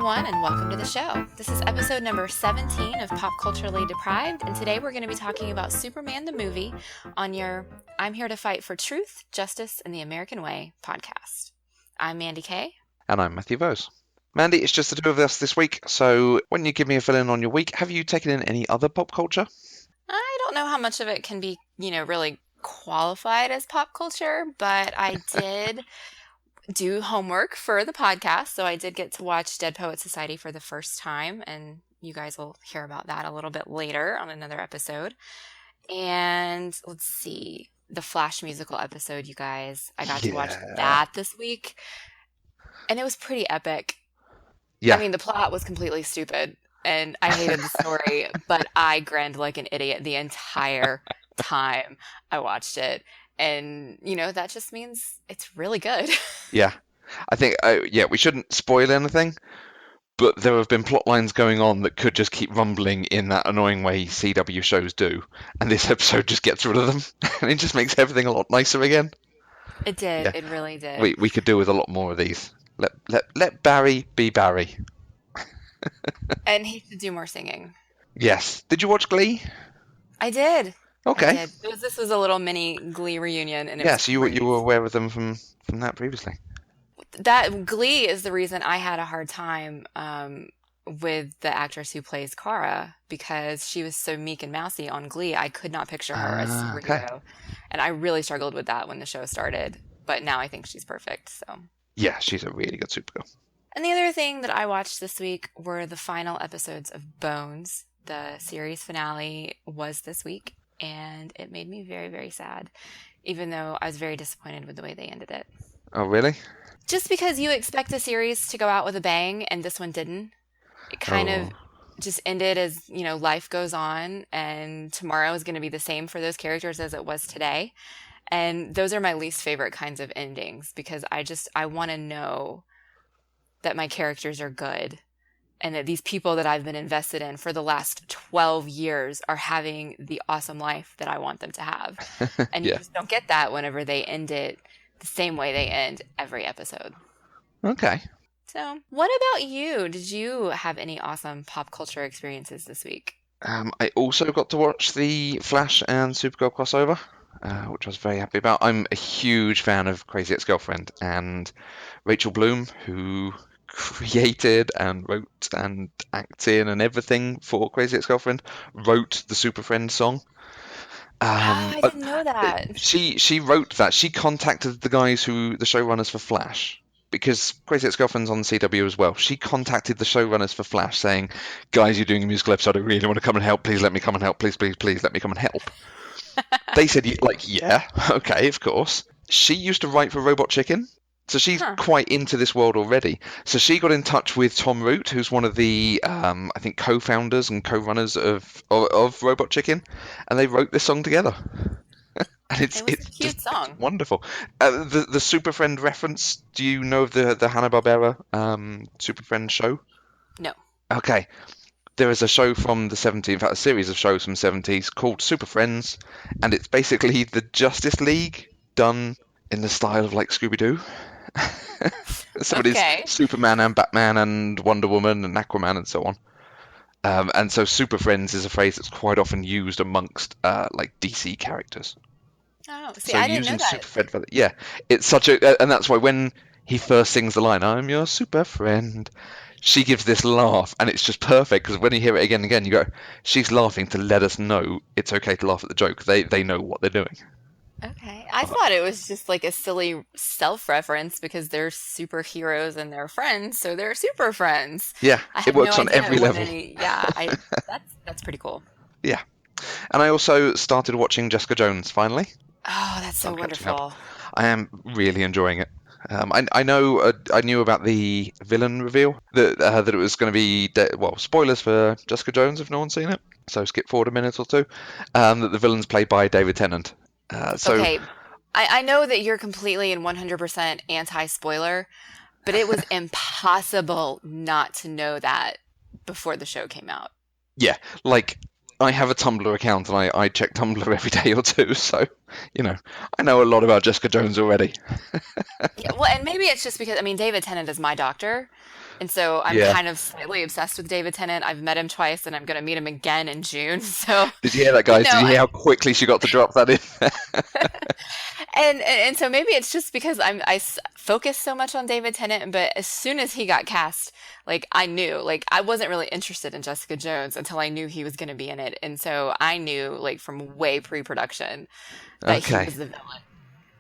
everyone, and welcome to the show. This is episode number 17 of Pop Culturally Deprived, and today we're going to be talking about Superman the movie on your I'm Here to Fight for Truth, Justice, and the American Way podcast. I'm Mandy Kay. And I'm Matthew Vose. Mandy, it's just the two of us this week, so when you give me a fill-in on your week, have you taken in any other pop culture? I don't know how much of it can be, really qualified as pop culture, but I did do homework for the podcast, so I did get to watch Dead Poets Society for the first time, and you guys will hear about that a little bit later on another episode. And let's see, the Flash musical episode, you guys. I got to watch that this week, and it was pretty epic. Yeah. I mean, the plot was completely stupid, and I hated the story, but I grinned like an idiot the entire time I watched it. And, that just means it's really good. Yeah. I think, we shouldn't spoil anything, but there have been plot lines going on that could just keep rumbling in that annoying way CW shows do. And this episode just gets rid of them. And it just makes everything a lot nicer again. It did. Yeah. It really did. We could do with a lot more of these. Let Barry be Barry. And he should do more singing. Yes. Did you watch Glee? I did. Okay. I did. This was a little mini Glee reunion. And so you were aware of them from that previously? That Glee is the reason I had a hard time with the actress who plays Kara, because she was so meek and mousy on Glee. I could not picture her as a superhero. Okay. And I really struggled with that when the show started. But now I think she's perfect. So yeah, she's a really good Supergirl. And the other thing that I watched this week were the final episodes of Bones. The series finale was this week, and it made me very, very sad, even though I was very disappointed with the way they ended it. Oh, really? Just because you expect a series to go out with a bang, and this one didn't. It kind of just ended as, life goes on, and tomorrow is going to be the same for those characters as it was today. And those are my least favorite kinds of endings, because I want to know that my characters are good, and that these people that I've been invested in for the last 12 years are having the awesome life that I want them to have. And you just don't get that whenever they end it the same way they end every episode. Okay. So, what about you? Did you have any awesome pop culture experiences this week? I also got to watch the Flash and Supergirl crossover, which I was very happy about. I'm a huge fan of Crazy Ex-Girlfriend, and Rachel Bloom, who created and wrote and acted and everything for Crazy Ex-Girlfriend, wrote the Super Friends song. I didn't know that. She wrote that. She contacted the guys the showrunners for Flash, because Crazy Ex-Girlfriend's on CW as well. She contacted the showrunners for Flash saying, guys, you're doing a musical episode, I really want to come and help, please let me come and help, please let me come and help. They said, yeah, okay, of course. She used to write for Robot Chicken, so she's quite into this world already. So she got in touch with Tom Root, who's one of the, I think, co-founders and co-runners of Robot Chicken, and they wrote this song together. And it's a cute song. Wonderful. The Super Friend reference, do you know of the Hanna-Barbera Super Friend show? No. Okay. There is a show from the 70s, in fact, a series of shows from the 70s called Super Friends, and it's basically the Justice League done in the style of like Scooby-Doo. So it is Superman and Batman and Wonder Woman and Aquaman and so on. And so Super Friends is a phrase that's quite often used amongst like DC characters. Oh, see, so I didn't know that. Super Friend for it's such a, and that's why when he first sings the line, "I'm your super friend," she gives this laugh, and it's just perfect, because when you hear it again and again, you go, she's laughing to let us know it's okay to laugh at the joke. They know what they're doing. Okay. I thought it was just like a silly self-reference because they're superheroes and they're friends, so they're super friends. Yeah, it works on every level. That's pretty cool. Yeah. And I also started watching Jessica Jones, finally. Oh, that's so wonderful. I am really enjoying it. I knew about the villain reveal, that it was going to be, spoilers for Jessica Jones if no one's seen it, so skip forward a minute or two, that the villain's played by David Tennant. Okay, I know that you're completely and 100% anti-spoiler, but it was impossible not to know that before the show came out. Yeah, like, I have a Tumblr account, and I check Tumblr every day or two, so, I know a lot about Jessica Jones already. Yeah, well, and maybe it's just because, David Tennant is my doctor, And so I'm Yeah. kind of slightly obsessed with David Tennant. I've met him twice and I'm going to meet him again in June. So, Did you hear that, you guys? Did know, you hear how quickly she got to drop that in? and so maybe it's just because focus so much on David Tennant, but as soon as he got cast, like I knew, like I wasn't really interested in Jessica Jones until I knew he was going to be in it. And so I knew like from way pre-production that he Okay. was the villain.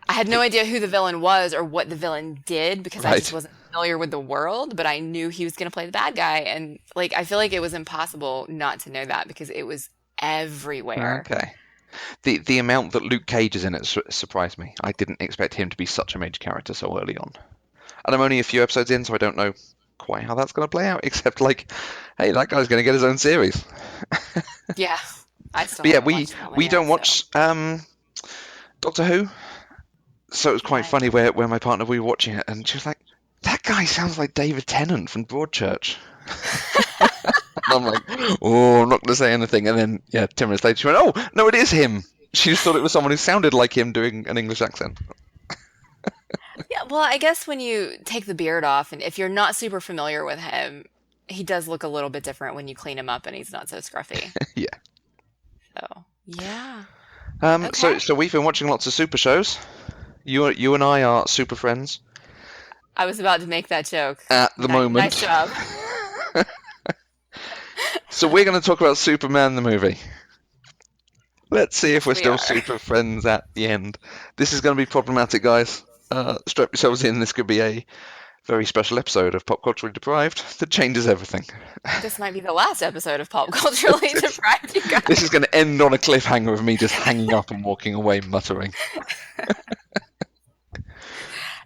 I had no idea who the villain was or what the villain did because I just Right. wasn't familiar with the world, but I knew he was going to play the bad guy. And like, I feel like it was impossible not to know that because it was everywhere. Okay. The amount that Luke Cage is in it surprised me. I didn't expect him to be such a major character so early on. And I'm only a few episodes in, so I don't know quite how that's going to play out, except like, hey, that guy's going to get his own series. Yeah, I still But yeah, haven't we watched that one we yet, don't so watch Doctor Who, so it was quite right. funny where my partner we were watching it, and she was like, "That guy sounds like David Tennant from Broadchurch." And I'm like, "Oh, I'm not going to say anything." And then yeah, 10 minutes later, she went, "Oh, no, it is him." She just thought it was someone who sounded like him doing an English accent. Yeah, well, I guess when you take the beard off and if you're not super familiar with him, he does look a little bit different when you clean him up and he's not so scruffy. Yeah. So, yeah. So Okay. so we've been watching lots of super shows. You and I are super friends I was about to make that joke. at the Nice moment. job. So we're going to talk about Superman the movie. Let's see if Yes, we're we still are. super friends at the end. This is going to be problematic, guys. Strap yourselves in. This could be a very special episode of Pop Culturally Deprived that changes everything. This might be the last episode of Pop Culturally Deprived, you This is guys. going to end on a cliffhanger of me just hanging up and walking away muttering.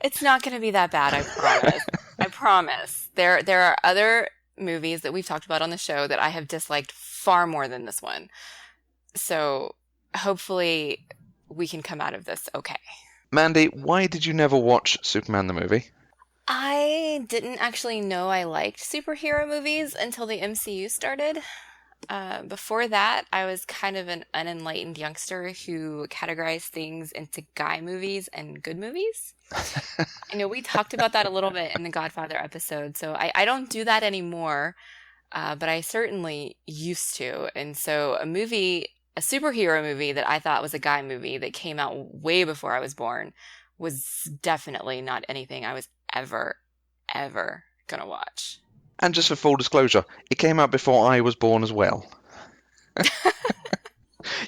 It's not going to be that bad, I promise. I promise. There are other movies that we've talked about on the show that I have disliked far more than this one. So hopefully we can come out of this okay. Mandy, why did you never watch Superman the movie? I didn't actually know I liked superhero movies until the MCU started. Before that, I was kind of an unenlightened youngster who categorized things into guy movies and good movies. I know we talked about that a little bit in the Godfather episode, so I don't do that anymore, but I certainly used to. And so a superhero movie that I thought was a guy movie that came out way before I was born was definitely not anything I was ever, ever gonna watch. And just for full disclosure, it came out before I was born as well.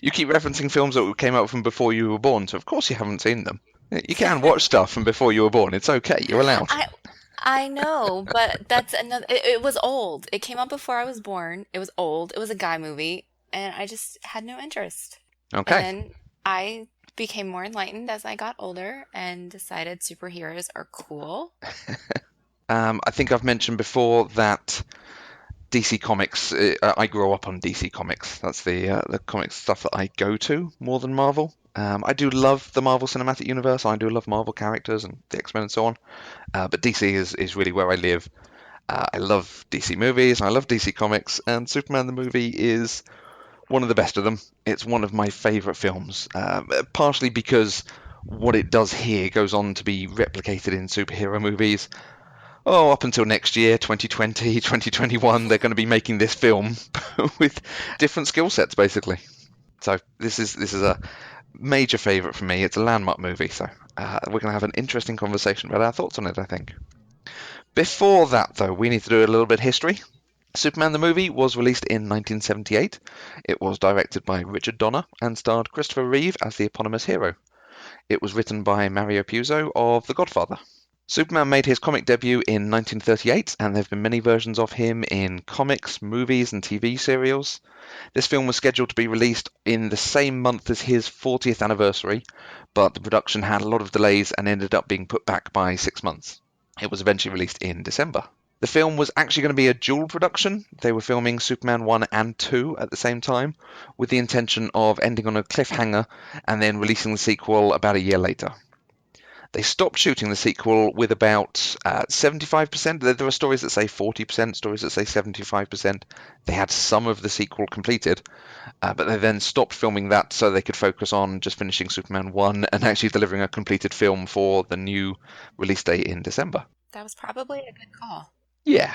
You keep referencing films that came out from before you were born, so of course you haven't seen them. You can watch stuff from before you were born. It's okay. You're allowed. I I know, but that's another. It was old. It came out before I was born. It was old. It was a guy movie, and I just had no interest. And Okay. then I became more enlightened as I got older and decided superheroes are cool. I think I've mentioned before that DC Comics. I grew up on DC Comics. That's the comic stuff that I go to more than Marvel. I do love the Marvel Cinematic Universe. I do love Marvel characters and the X-Men and so on. But DC is really where I live. I love DC movies. I love DC Comics, and Superman the movie is one of the best of them. It's one of my favourite films, partially because what it does here goes on to be replicated in superhero movies. Oh, up until next year, 2020, 2021, they're going to be making this film with different skill sets, basically. So this is a major favourite for me. It's a landmark movie, so we're going to have an interesting conversation about our thoughts on it, I think. Before that, though, we need to do a little bit of history. Superman the movie was released in 1978. It was directed by Richard Donner and starred Christopher Reeve as the eponymous hero. It was written by Mario Puzo of The Godfather. Superman made his comic debut in 1938, and there have been many versions of him in comics, movies, and TV serials. This film was scheduled to be released in the same month as his 40th anniversary, but the production had a lot of delays and ended up being put back by 6 months. It was eventually released in December. The film was actually going to be a dual production. They were filming Superman 1 and 2 at the same time, with the intention of ending on a cliffhanger and then releasing the sequel about a year later. They stopped shooting the sequel with about 75%. There are stories that say 40%, stories that say 75%. They had some of the sequel completed, but they then stopped filming that so they could focus on just finishing Superman 1 and actually delivering a completed film for the new release date in December. That was probably a good call. Yeah.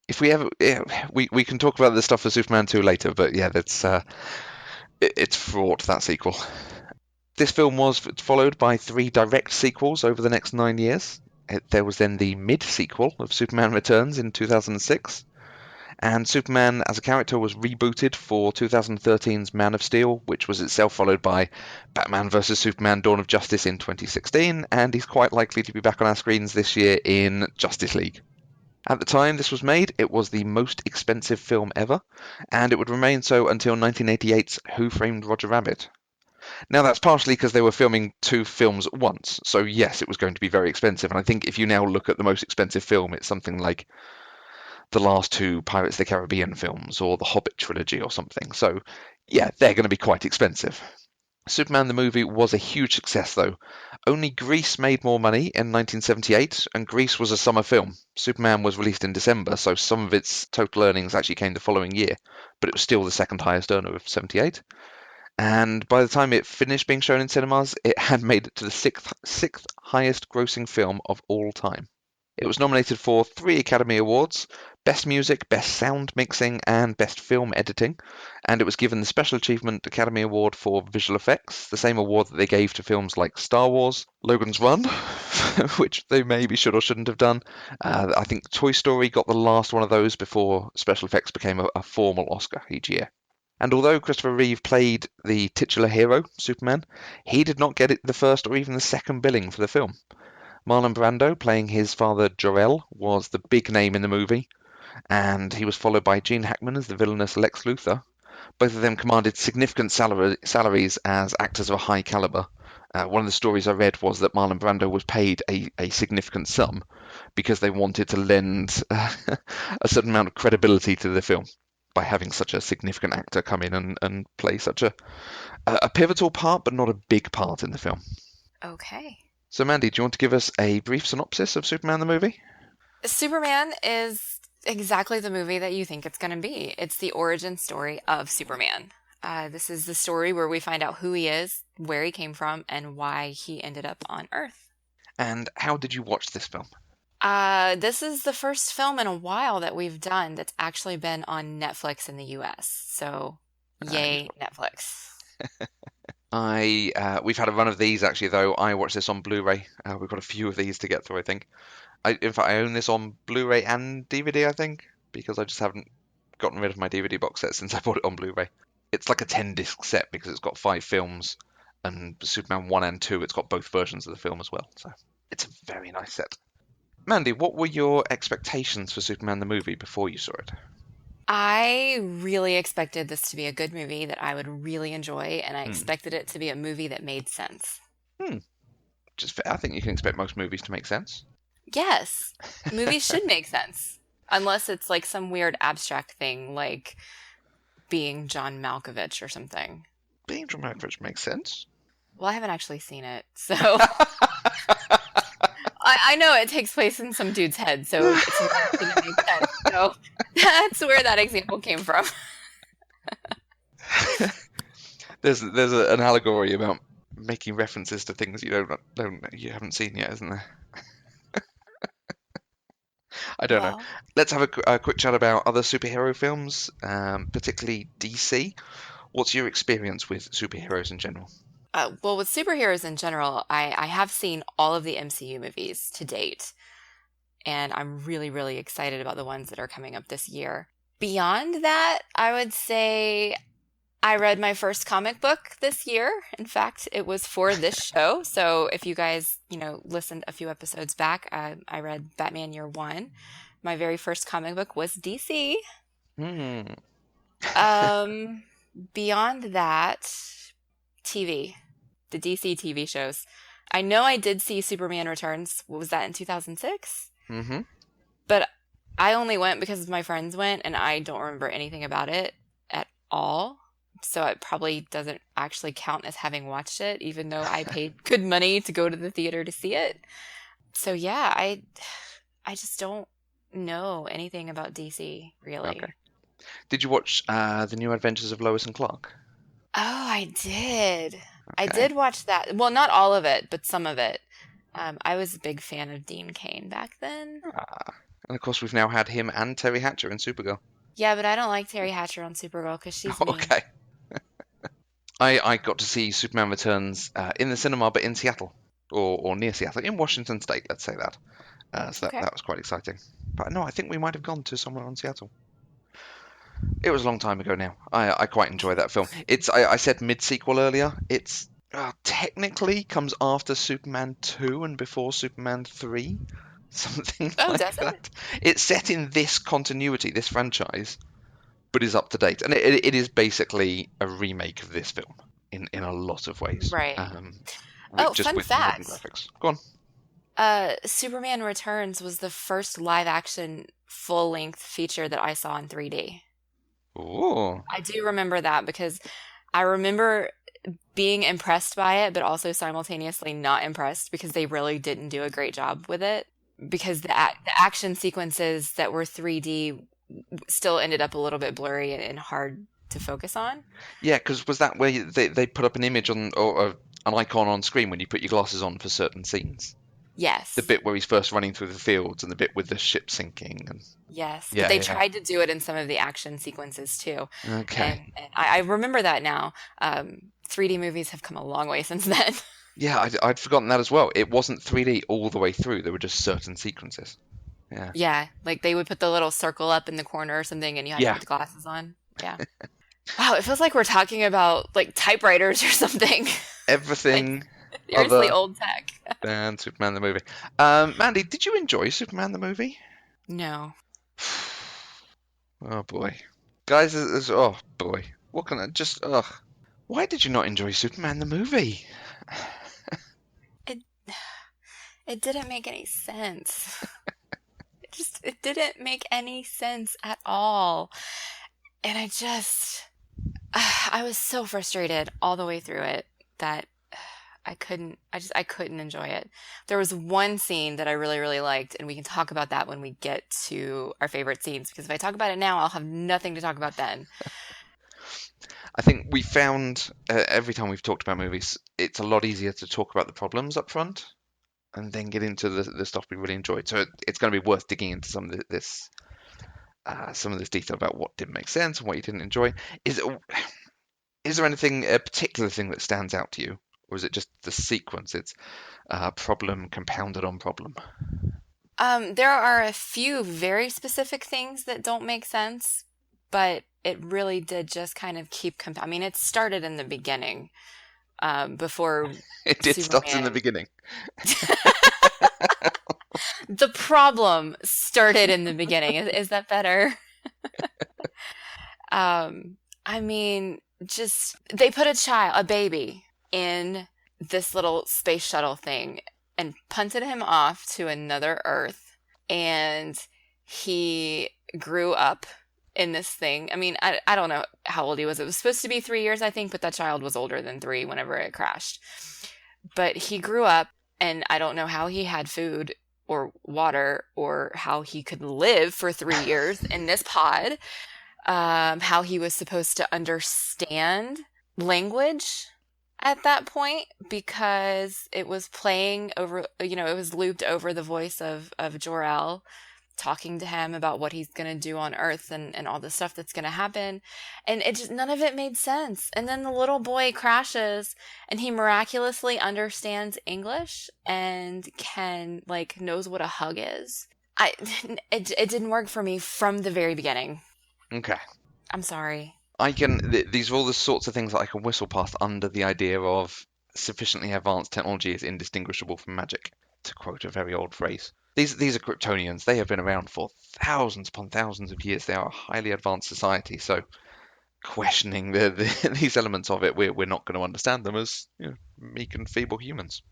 If we ever, yeah, we can talk about this stuff for Superman 2 later, but yeah, that's it's fraught, that sequel. This film was followed by three direct sequels over the next 9 years. There was then the mid-sequel of Superman Returns in 2006, and Superman as a character was rebooted for 2013's Man of Steel, which was itself followed by Batman vs Superman: Dawn of Justice in 2016, and he's quite likely to be back on our screens this year in Justice League. At the time this was made, it was the most expensive film ever, and it would remain so until 1988's Who Framed Roger Rabbit. Now, that's partially because they were filming two films at once, so yes, it was going to be very expensive. And I think if you now look at the most expensive film, it's something like the last two Pirates of the Caribbean films or the Hobbit trilogy or something. So, yeah, they're going to be quite expensive. Superman the movie was a huge success, though. Only Grease made more money in 1978, and Grease was a summer film. Superman was released in December, so some of its total earnings actually came the following year, but it was still the second highest earner of 78. And by the time it finished being shown in cinemas, it had made it to the sixth highest grossing film of all time. It was nominated for three Academy Awards: Best Music, Best Sound Mixing, and Best Film Editing, and it was given the Special Achievement Academy Award for Visual Effects, the same award that they gave to films like Star Wars, Logan's Run, which they maybe should or shouldn't have done. I think Toy Story got the last one of those before special effects became a formal Oscar each year. And although Christopher Reeve played the titular hero, Superman, he did not get it the first or even the second billing for the film. Marlon Brando, playing his father Jor-El, was the big name in the movie, and he was followed by Gene Hackman as the villainous Lex Luthor. Both of them commanded significant salaries as actors of a high caliber. One of the stories I read was that Marlon Brando was paid a significant sum because they wanted to lend a certain amount of credibility to the film by having such a significant actor come in and play such a pivotal part, but not a big part in the film. Okay. So, Mandy, do you want to give us a brief synopsis of Superman the movie? Superman is exactly the movie that you think it's going to be. It's the origin story of Superman. This is the story where we find out who he is, where he came from, and why he ended up on Earth. And how did you watch this film? This is the first film in a while that we've done that's actually been on Netflix in the US. So, yay, Netflix. We've had a run of these actually, though. I watched this on Blu-ray. We've got a few of these to get through, I think. In fact, I own this on Blu-ray and DVD, I think, because I just haven't gotten rid of my DVD box set since I bought it on Blu-ray. It's like a 10-disc set because it's got 5 films, and Superman 1 and 2, it's got both versions of the film as well. So it's a very nice set. Mandy, what were your expectations for Superman the movie before you saw it? I really expected this to be a good movie that I would really enjoy, and I Hmm. expected it to be a movie that made sense. Hmm. Just fair. I think you can expect most movies to make sense. Yes, movies should make sense, unless it's like some weird abstract thing like being John Malkovich or something. Being dramatic makes sense. Well, I haven't actually seen it, so I know it takes place in some dude's head, so it's not going to make sense. So that's where that example came from. There's an allegory about making references to things you haven't seen yet, isn't there? I don't know. Well, Let's have a quick chat about other superhero films, particularly DC. What's your experience with superheroes in general? well, with superheroes in general, I have seen all of the MCU movies to date, and I'm really, really excited about the ones that are coming up this year. Beyond that, I would say I read my first comic book this year. In fact, it was for this show. So if you guys, listened a few episodes back, I read Batman Year One. My very first comic book was DC. Hmm. Um, Beyond that, TV, the DC TV shows. I know I did see Superman Returns. What was that in 2006? Mm-hmm. But I only went because my friends went, and I don't remember anything about it at all. So it probably doesn't actually count as having watched it, even though I paid good money to go to the theater to see it. So yeah, I just don't know anything about DC, Okay. really. Did you watch the New Adventures of Lois and Clark? Oh, I did. I Okay. did watch that. Well, not all of it, but some of it. I was a big fan of Dean Cain back then. Ah. And of course, we've now had him and Terry Hatcher in Supergirl. Yeah, but I don't like Terry Hatcher on Supergirl because she's mean. Okay. I got to see Superman Returns in the cinema, but in Seattle. Or near Seattle, in Washington State, let's say that. So Okay. that was quite exciting. But no, I think we might have gone to somewhere on Seattle. It was a long time ago now. I quite enjoy that film. I said mid-sequel earlier. It's technically comes after Superman 2 and before Superman 3. Something Oh, like does it? that. It's set in this continuity, this franchise, but is up to date. And it is basically a remake of this film in a lot of ways. Right. With, Oh, just fun with modern fact. graphics. Go on. Superman Returns was the first live action full length feature that I saw in 3D. Ooh. I do remember that because I remember being impressed by it, but also simultaneously not impressed because they really didn't do a great job with it. Because the action sequences that were 3D still ended up a little bit blurry and hard to focus on. Yeah, because was that where they put up an image on or an icon on screen when you put your glasses on for certain scenes? The Yes. bit where he's first running through the fields and the bit with the ship sinking and Yes, but yeah, they yeah. tried to do it in some of the action sequences too, Okay. and I remember that now. 3D movies have come a long way since then. Yeah, I'd forgotten that as well. It wasn't 3D all the way through. There were just certain sequences. Yeah. Yeah, like they would put the little circle up in the corner or something, and you had to Yeah. put the glasses on. Yeah. Wow, it feels like we're talking about like typewriters or something. Like Everything seriously other old tech. than Superman the movie. Mandy, did you enjoy Superman the movie? No. Oh boy. Guys, oh boy. What can I just ugh. Why did you not enjoy Superman the movie? It it didn't make any sense. It didn't make any sense at all. And I was so frustrated all the way through it that I couldn't enjoy it. There was one scene that I really, really liked, and we can talk about that when we get to our favorite scenes, because if I talk about it now, I'll have nothing to talk about then. I think we found every time we've talked about movies, it's a lot easier to talk about the problems up front and then get into the stuff we really enjoyed. So it's going to be worth digging into some of this detail about what didn't make sense and what you didn't enjoy. Is there anything, a particular thing that stands out to you, or is it just the sequence? It's problem compounded on problem. There are a few very specific things that don't make sense, but it really did just kind of I mean, it started in the beginning, before It did start in the Superman. beginning. The problem started in the beginning. Is that better? I mean, just they put a baby in this little space shuttle thing and punted him off to another Earth, and he grew up in this thing. I mean, I don't know how old he was. It was supposed to be 3 years, I think, but that child was older than three whenever it crashed. But he grew up, and I don't know how he had food or water or how he could live for 3 years in this pod, how he was supposed to understand language at that point because it was playing over, it was looped over the voice of Jor-El talking to him about what he's going to do on Earth and all the stuff that's going to happen. And it just, none of it made sense. And then the little boy crashes and he miraculously understands English and knows what a hug is. It didn't work for me from the very beginning. Okay. I'm sorry. These are all the sorts of things that I can whistle past under the idea of sufficiently advanced technology is indistinguishable from magic, to quote a very old phrase. These are Kryptonians. They have been around for thousands upon thousands of years. They are a highly advanced society. So questioning these elements of it, we're not going to understand them as meek and feeble humans.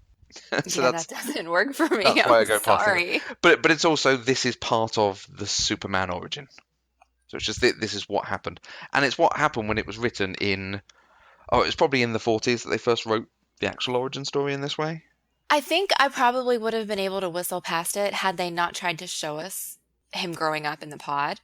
So Yeah, that doesn't work for me. that's why I I'm go past it. sorry. But it's also this is part of the Superman origin. So it's just this is what happened, and it's what happened when it was written in. Oh, it was probably in the 40s that they first wrote the actual origin story in this way. I think I probably would have been able to whistle past it had they not tried to show us him growing up in the pod.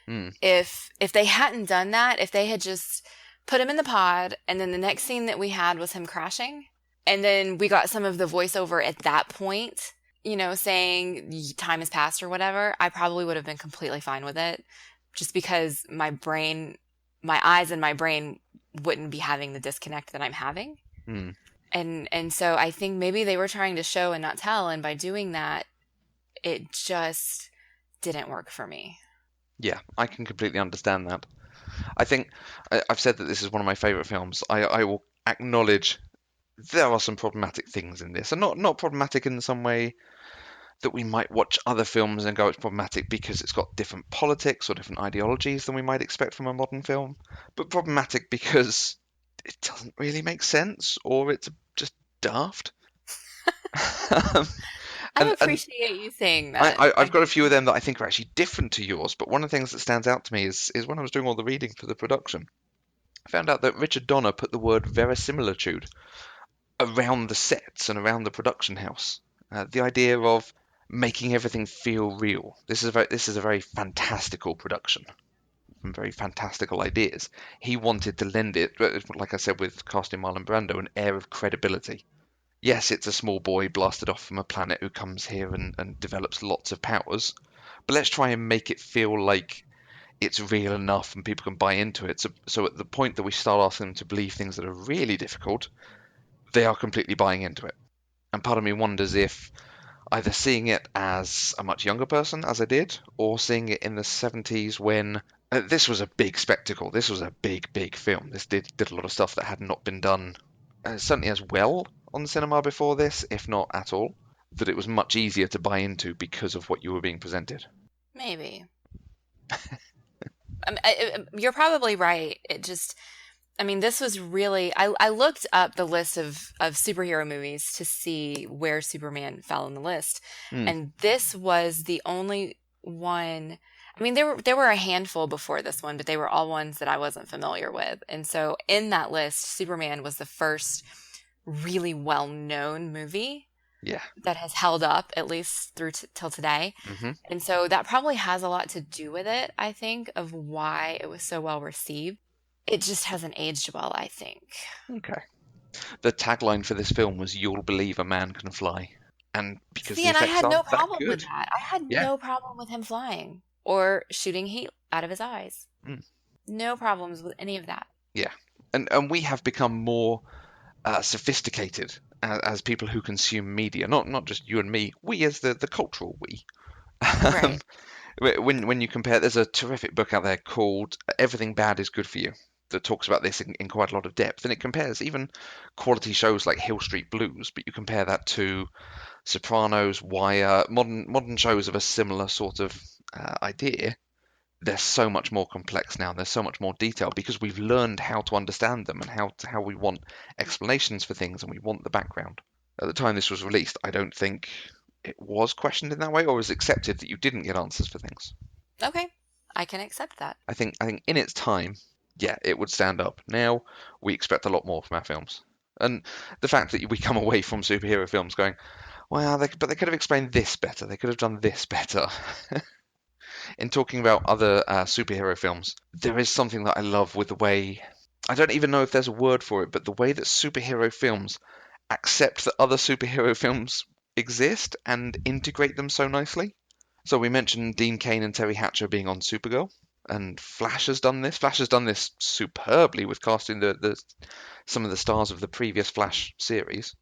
Hmm. If they hadn't done that, if they had just put him in the pod and then the next scene that we had was him crashing, and then we got some of the voiceover at that point, saying time has passed or whatever, I probably would have been completely fine with it just because my eyes and my brain wouldn't be having the disconnect that I'm having. Hmm. And so I think maybe they were trying to show and not tell, and by doing that, it just didn't work for me. Yeah, I can completely understand that. I think I've said that this is one of my favorite films. I will acknowledge there are some problematic things in this, and not problematic in some way that we might watch other films and go it's problematic because it's got different politics or different ideologies than we might expect from a modern film, but problematic because it doesn't really make sense or it's just daft. Um, I and appreciate you saying I, that. I, I've I got a few of them that I think are actually different to yours, but one of the things that stands out to me is when I was doing all the reading for the production, I found out that Richard Donner put the word verisimilitude around the sets and around the production house. The idea of making everything feel real. This is a very fantastical production and very fantastical ideas. He wanted to lend it, like I said, with casting Marlon Brando, an air of credibility. Yes, it's a small boy blasted off from a planet who comes here and develops lots of powers, but let's try and make it feel like it's real enough and people can buy into it. So at the point that we start asking them to believe things that are really difficult, they are completely buying into it. And part of me wonders if either seeing it as a much younger person, as I did, or seeing it in the 70s when this was a big spectacle. This was a big, big film. This did a lot of stuff that had not been done, certainly as well on cinema before this, if not at all, that it was much easier to buy into because of what you were being presented. maybe. You're probably right. This was really, I looked up the list of superhero movies to see where Superman fell on the list. Mm, And this was the only one. There were a handful before this one, but they were all ones that I wasn't familiar with. And so in that list, Superman was the first really well-known movie yeah. that has held up at least through till today. Hmm. And so that probably has a lot to do with it, I think, of why it was so well received. It just hasn't aged well, I think. Okay. The tagline for this film was "You'll believe a man can fly," and because See, the and I effects had are no that problem with good, that. I had yeah. no problem with him flying or shooting heat out of his eyes. Mm, No problems with any of that. yeah. And we have become more sophisticated as people who consume media, not just you and me, we as the cultural we. Um, Right. when you compare, there's a terrific book out there called "Everything Bad Is Good for You" that talks about this in quite a lot of depth, and it compares even quality shows like Hill Street Blues, but you compare that to Sopranos, Wire, modern shows of a similar sort of idea. They're so much more complex now. There's so much more detail because we've learned how to understand them and how we want explanations for things and we want the background. At the time this was released, I don't think it was questioned in that way or was accepted that you didn't get answers for things. Okay. I can accept that. I think in its time, yeah, it would stand up. Now we expect a lot more from our films. And the fact that we come away from superhero films going, well, but they could have explained this better. They could have done this better. In talking about other superhero films, there is something that I love with the way, I don't even know if there's a word for it, but the way that superhero films accept that other superhero films exist and integrate them so nicely. So we mentioned Dean Cain and Terry Hatcher being on Supergirl, and Flash has done this. Flash has done this superbly with casting the some of the stars of the previous Flash series.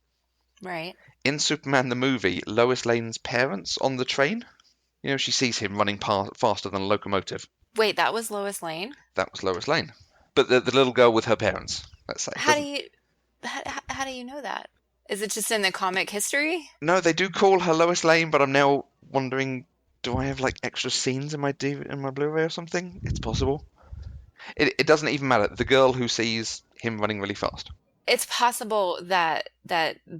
Right. In Superman the movie, Lois Lane's parents on the train, she sees him running faster than a locomotive. Wait, that was Lois Lane? That was Lois Lane. But the little girl with her parents, let's say, How do doesn't. you how do you know that? Is it just in the comic history? No, they do call her Lois Lane, but I'm now wondering, do I have like extra scenes in my Blu-ray or something? It's possible. It doesn't even matter. The girl who sees him running really fast. It's possible that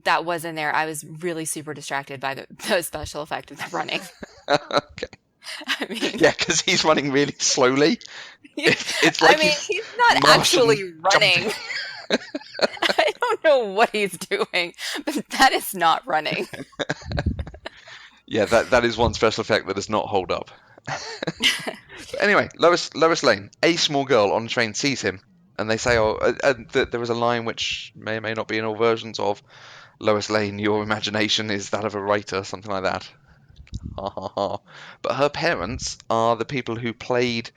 was in there. I was really super distracted by the special effect of the running. Okay. I mean, Yeah, because he's running really slowly. It's I like mean, he's he's not Martian actually jumping. running. I don't know what he's doing, but that is not running. Yeah, that is one special effect that does not hold up. But anyway, Lois Lane, a small girl on a train sees him, and they say, "Oh," there was a line which may or may not be in all versions of, Lois Lane, your imagination is that of a writer, something like that. Ha ha ha. But her parents are the people who played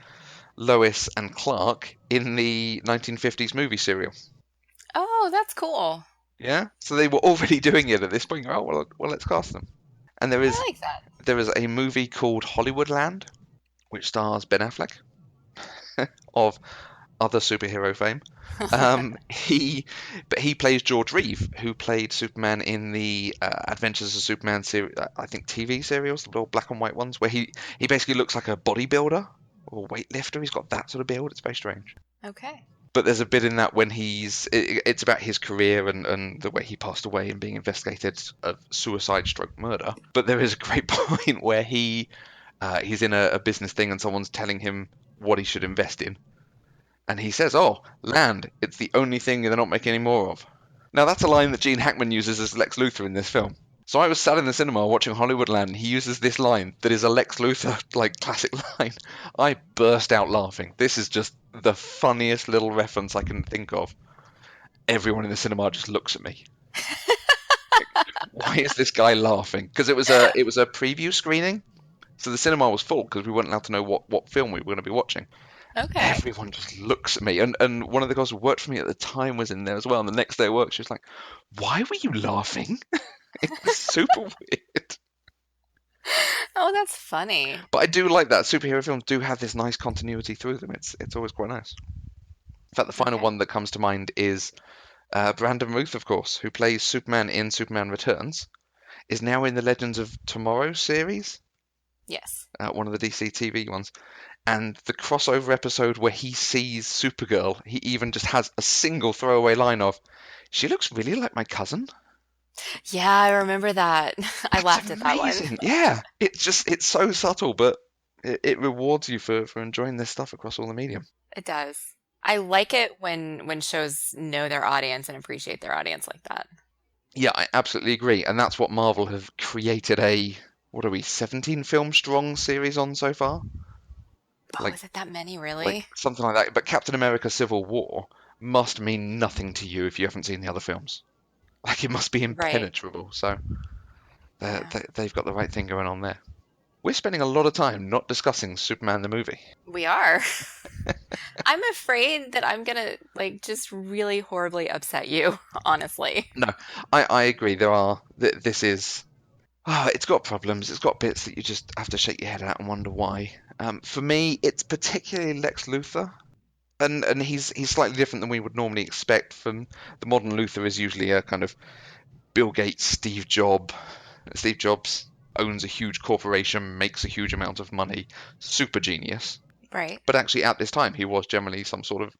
Lois and Clark in the 1950s movie serial. Oh, that's cool. Yeah, so they were already doing it at this point. Oh well, let's cast them. And I like that. there is a movie called Hollywoodland, which stars Ben Affleck of other superhero fame. He plays George Reeve, who played Superman in the Adventures of Superman series, I think TV serials, the little black and white ones, where he basically looks like a bodybuilder or weightlifter. He's got that sort of build. It's very strange. Okay. But there's a bit in that when it's about his career and the way he passed away and being investigated of suicide stroke murder. But there is a great point where he's in a business thing and someone's telling him what he should invest in. And he says, "Oh, land, it's the only thing they're not making any more of." Now, that's a line that Gene Hackman uses as Lex Luthor in this film. So I was sat in the cinema watching Hollywoodland, and he uses this line that is a Lex Luthor, like, classic line. I burst out laughing. This is just the funniest little reference I can think of. Everyone in the cinema just looks at me. Why is this guy laughing? Because it was a preview screening, so the cinema was full because we weren't allowed to know what film we were going to be watching. Okay. Everyone just looks at me, and one of the girls who worked for me at the time was in there as well. And the next day at work, she was like, "Why were you laughing?" It was super weird. Oh, that's funny. But I do like that superhero films do have this nice continuity through them. It's always quite nice. In fact, the final Okay. one that comes to mind is Brandon Routh, of course, who plays Superman in Superman Returns, is now in the Legends of Tomorrow series, Yes. one of the DC TV ones. And the crossover episode where he sees Supergirl, he even just has a single throwaway line of, "She looks really like my cousin." Yeah, I remember that. I It's laughed at that one. amazing. Yeah, it's so subtle, but it rewards you for enjoying this stuff across all the medium. It does. I like it when shows know their audience and appreciate their audience like that. Yeah, I absolutely agree, and that's what Marvel have created a what are we 17 film strong series on so far, Oh, like is it that many, like really? something like that. But Captain America: Civil War must mean nothing to you if you haven't seen the other films. Like it must be Right. impenetrable. So Yeah. they've got the right thing going on there. We're spending a lot of time not discussing Superman the movie. We are. I'm afraid that I'm gonna like just really horribly upset you, honestly. No, I agree. This is. It's got problems. It's got bits that you just have to shake your head at and wonder why. For me, it's particularly Lex Luthor, and he's slightly different than we would normally expect. From the modern Luthor is usually a kind of Bill Gates, Steve Jobs owns a huge corporation, makes a huge amount of money, super genius. Right. But actually, at this time, he was generally some sort of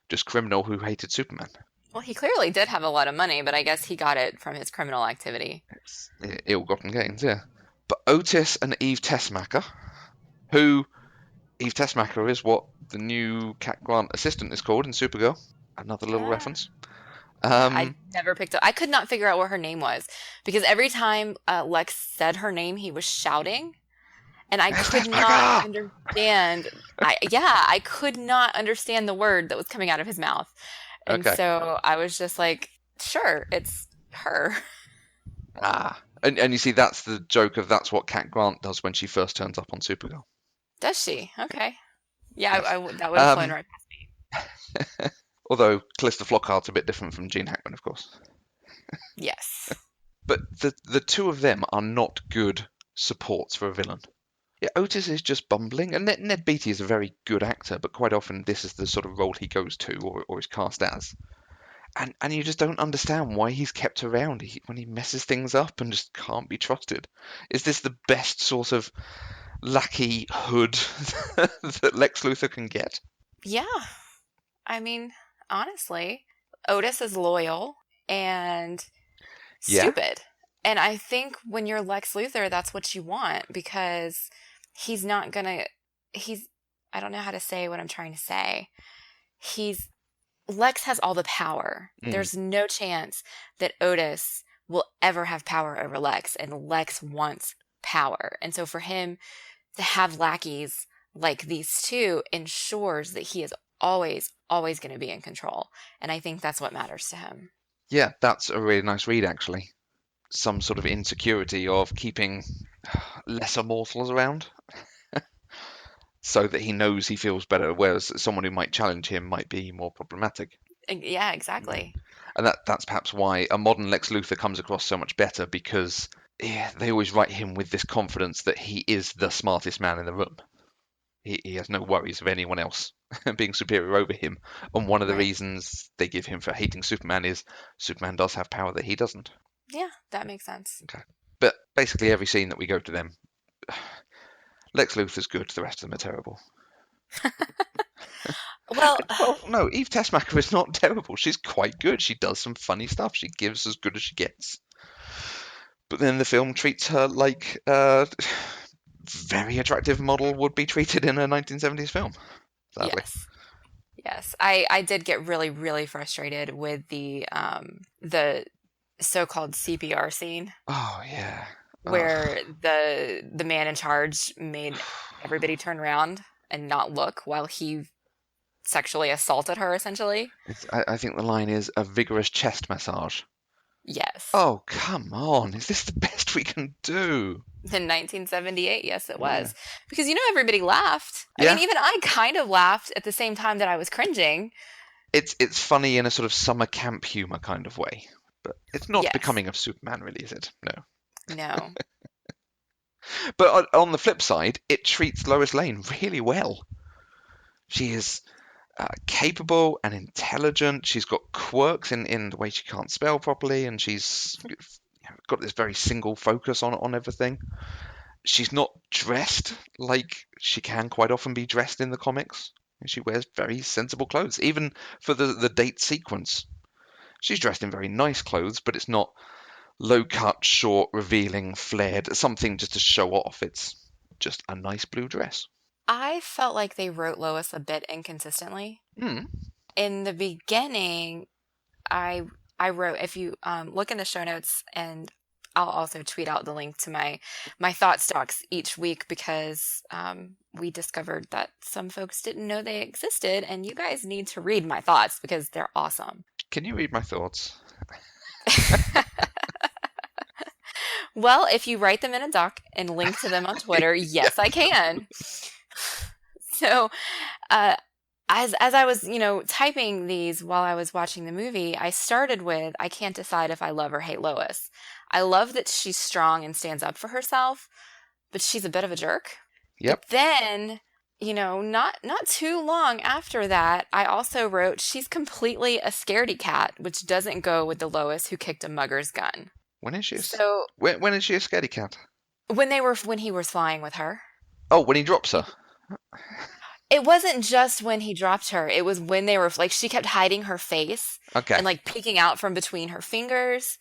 just criminal who hated Superman. Well, he clearly did have a lot of money, but I guess he got it from his criminal activity. It's ill-gotten gains, yeah. But Otis and Eve Tessmacher, who Eve Tessmacher is what the new Cat Grant assistant is called in Supergirl. Another little Ah, reference. yeah, I Um, never picked up. I could not figure out what her name was because every time Lex said her name, he was shouting, and I Eve could not Tessmacher! understand. I could not understand the word that was coming out of his mouth, and Okay. so I was just like, "Sure, it's her." And you see, that's the joke of that's what Cat Grant does when she first turns up on Supergirl. Does she? Okay. Yeah, Yes. that would have flown Um, right past me. although Calista Flockhart's a bit different from Gene Hackman, of course. Yes. But the two of them are not good supports for a villain. Yeah, Otis is just bumbling, and Ned Beatty is a very good actor, but quite often this is the sort of role he goes to or is cast as. And you just don't understand why he's kept around when he messes things up and just can't be trusted. Is this the best sort of lackey hood that Lex Luthor can get? Yeah. I mean, honestly, Otis is loyal and Yeah, stupid. And I think when you're Lex Luthor, that's what you want because he's not gonna, he's, I don't know how to say what I'm trying to say. He's, Lex has all the power. mm, There's no chance that Otis will ever have power over Lex, and Lex wants power. And so for him to have lackeys like these two ensures that he is always, always going to be in control. And I think that's what matters to him. Yeah, that's a really nice read, actually. Some sort of insecurity of keeping lesser mortals around so that he knows he feels better, whereas someone who might challenge him might be more problematic. Yeah, Yeah. exactly. And that's perhaps why a modern Lex Luthor comes across so much better because they always write him with this confidence that he is the smartest man in the room. He has no worries of anyone else being superior over him. And one of the Right. reasons they give him for hating Superman is Superman does have power that he doesn't. Yeah, that makes sense. Okay. But basically, every scene that we go to them, Lex Luthor's good, the rest of them are terrible. Well, Well, no, Eve Tessmacher is not terrible. She's quite good. She does some funny stuff. She gives as good as she gets. But then the film treats her like a very attractive model would be treated in a 1970s film, sadly. yes. Yes. I did get really, really frustrated with the so-called CPR scene Oh, yeah. where Ugh. the man in charge made everybody turn around and not look while he sexually assaulted her, essentially. I think the line is a vigorous chest massage. Yes. Oh, come on. Is this the best we can do? In 1978, yes, it Yeah. was. Because everybody laughed. I mean, Yeah, even I kind of laughed at the same time that I was cringing. it's funny in a sort of summer camp humor kind of way, but it's not Yes. becoming of Superman, really, is it? No. No. But on the flip side, it treats Lois Lane really well. She is capable and intelligent. She's got quirks in the way she can't spell properly, and she's got this very single focus on everything. She's not dressed like she can quite often be dressed in the comics. She wears very sensible clothes, even for the date sequence. She's dressed in very nice clothes, but it's not low cut, short, revealing, flared, something just to show off. It's just a nice blue dress. I felt like they wrote Lois a bit inconsistently. Hmm. In the beginning, I I wrote, if you look in the show notes, and I'll also tweet out the link to my thought stocks each week because we discovered that some folks didn't know they existed, and you guys need to read my thoughts because they're awesome. Can you read my thoughts? Well, if you write them in a doc and link to them on Twitter, Yeah. yes, I can. So, uh, as I was, typing these while I was watching the movie, I started with, I can't decide if I love or hate Lois. I love that she's strong and stands up for herself, but she's a bit of a jerk. But Yep. then, not too long after that, I also wrote she's completely a scaredy cat, which doesn't go with the Lois who kicked a mugger's gun. When is she? So When is she a scaredy cat? when he was flying with her, Oh, when he drops her. it wasn't just when he dropped her. It was when they were like she kept hiding her face Okay. and like peeking out from between her fingers.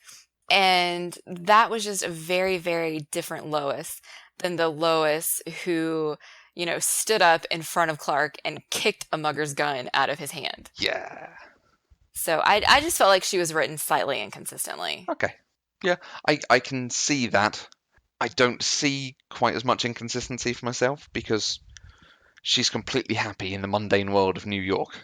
And that was just a very, very different Lois than the Lois who, stood up in front of Clark and kicked a mugger's gun out of his hand. Yeah. So I just felt like she was written slightly inconsistently. Okay. Yeah, I can see that. I don't see quite as much inconsistency for myself because she's completely happy in the mundane world of New York.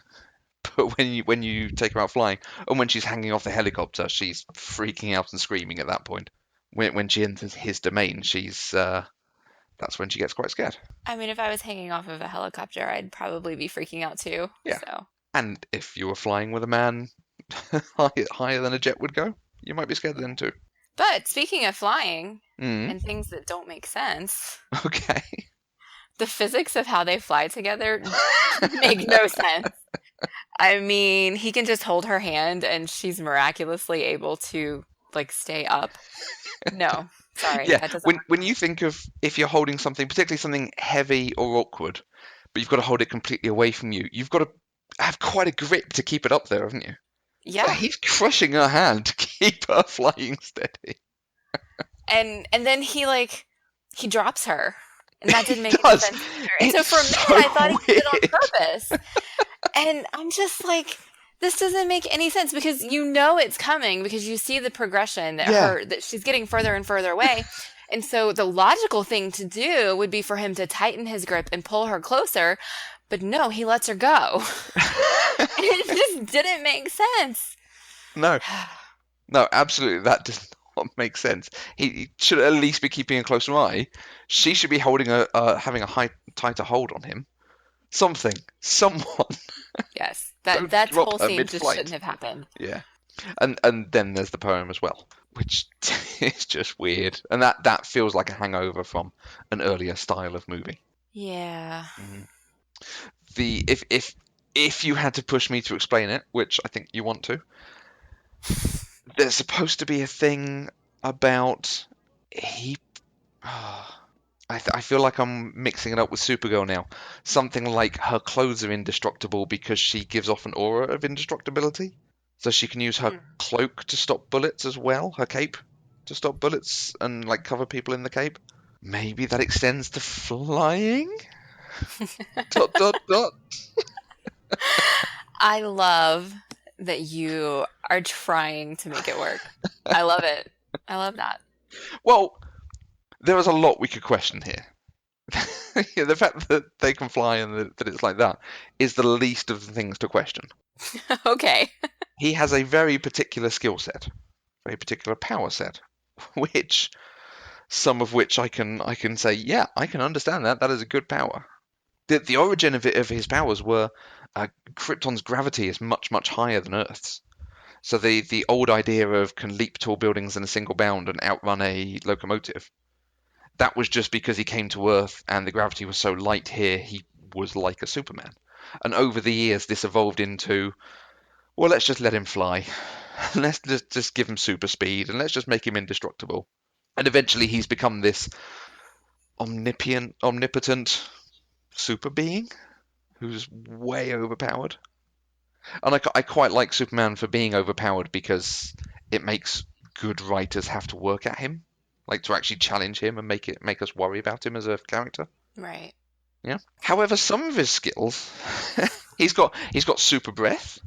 But when you take her out flying, and when she's hanging off the helicopter, she's freaking out and screaming at that point. When she enters his domain, she's that's when she gets quite scared. I mean, if I was hanging off of a helicopter, I'd probably be freaking out too. Yeah. So, And if you were flying with a man higher than a jet would go, you might be scared then too. but speaking of flying Mm. and things that don't make sense, Okay. the physics of how they fly together make no sense. I mean, he can just hold her hand and she's miraculously able to like stay up. No, sorry, Yeah. that doesn't work. When you think of if you're holding something, particularly something heavy or awkward, but you've got to hold it completely away from you, you've got to have quite a grip to keep it up there, haven't you? Yeah, Yeah. he's crushing her hand to keep her flying steady. And then he drops her. And that didn't He make any does. sense either. And so It's for a so minute I thought he did it on weird. purpose. And I'm just like, this doesn't make any sense because it's coming because you see the progression Yeah. that she's getting further and further away. And so the logical thing to do would be for him to tighten his grip and pull her closer. But no, he lets her go. And it just didn't make sense. No. No, absolutely, that does not make sense. He should at least be keeping a closer eye. She should be holding having a tighter hold on him. Something, someone. Yes, Don't that drop whole her scene just shouldn't mid-flight. have happened. Yeah, and then there's the poem as well, which is just weird, and that feels like a hangover from an earlier style of movie. Yeah. Mm. The if you had to push me to explain it, which I think you want to, there's supposed to be a thing about he. I feel like I'm mixing it up with Supergirl now. Something like her clothes are indestructible because she gives off an aura of indestructibility. So she can use her Hmm. cloak to stop bullets as well, her cape to stop bullets and like cover people in the cape. Maybe that extends to flying? Dot dot dot. I love that you are trying to make it work. I love it. I love that. Well, there is a lot we could question here. Yeah, the fact that they can fly and that it's like that is the least of the things to question. Okay. He has a very particular skill set, very particular power set, which some of which I can say, yeah, I can understand that. That is a good power. The origin of his powers were Krypton's gravity is much higher than Earth's. So the old idea of can leap tall buildings in a single bound and outrun a locomotive, that was just because he came to Earth and the gravity was so light here, he was like a Superman. And over the years, this evolved into, well, let's just let him fly. Let's just give him super speed and let's just make him indestructible. And eventually, he's become this omnipotent super being who's way overpowered. And I quite like Superman for being overpowered because it makes good writers have to work at him, like to actually challenge him and make us worry about him as a character. Right. Yeah. However, some of his skills, he's got super breath.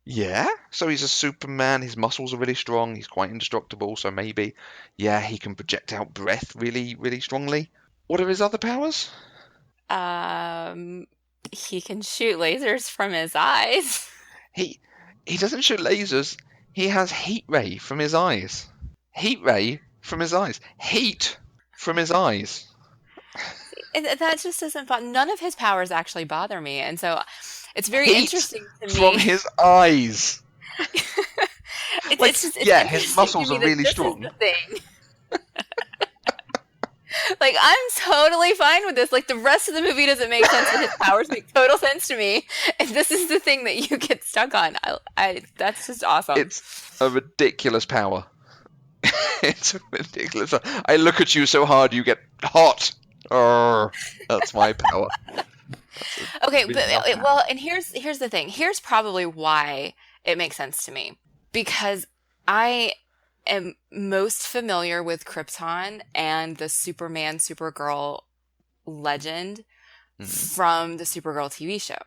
Yeah. So he's a Superman. His muscles are really strong. He's quite indestructible. So maybe, yeah, he can project out breath really strongly. What are his other powers? Um, he can shoot lasers from his eyes. He he doesn't shoot lasers. He has heat ray from his eyes. Heat ray from his eyes. Heat from his eyes. That just doesn't none of his powers actually bother me. And so it's very Heat interesting to from me. his eyes. Like, It's just it's yeah, his interesting to muscles me are that really this is the strong. thing. Like I'm totally fine with this. Like the rest of the movie doesn't make sense, but his powers make total sense to me. And this is the thing that you get stuck on. I that's just awesome. It's a ridiculous power. It's a ridiculous. I look at you so hard, you get hot. Urgh, that's my power. That's Okay, but really awesome. well, and here's the thing. Here's probably why it makes sense to me. Because I am most familiar with Krypton and the Superman Supergirl legend Mm-hmm. from the Supergirl TV show.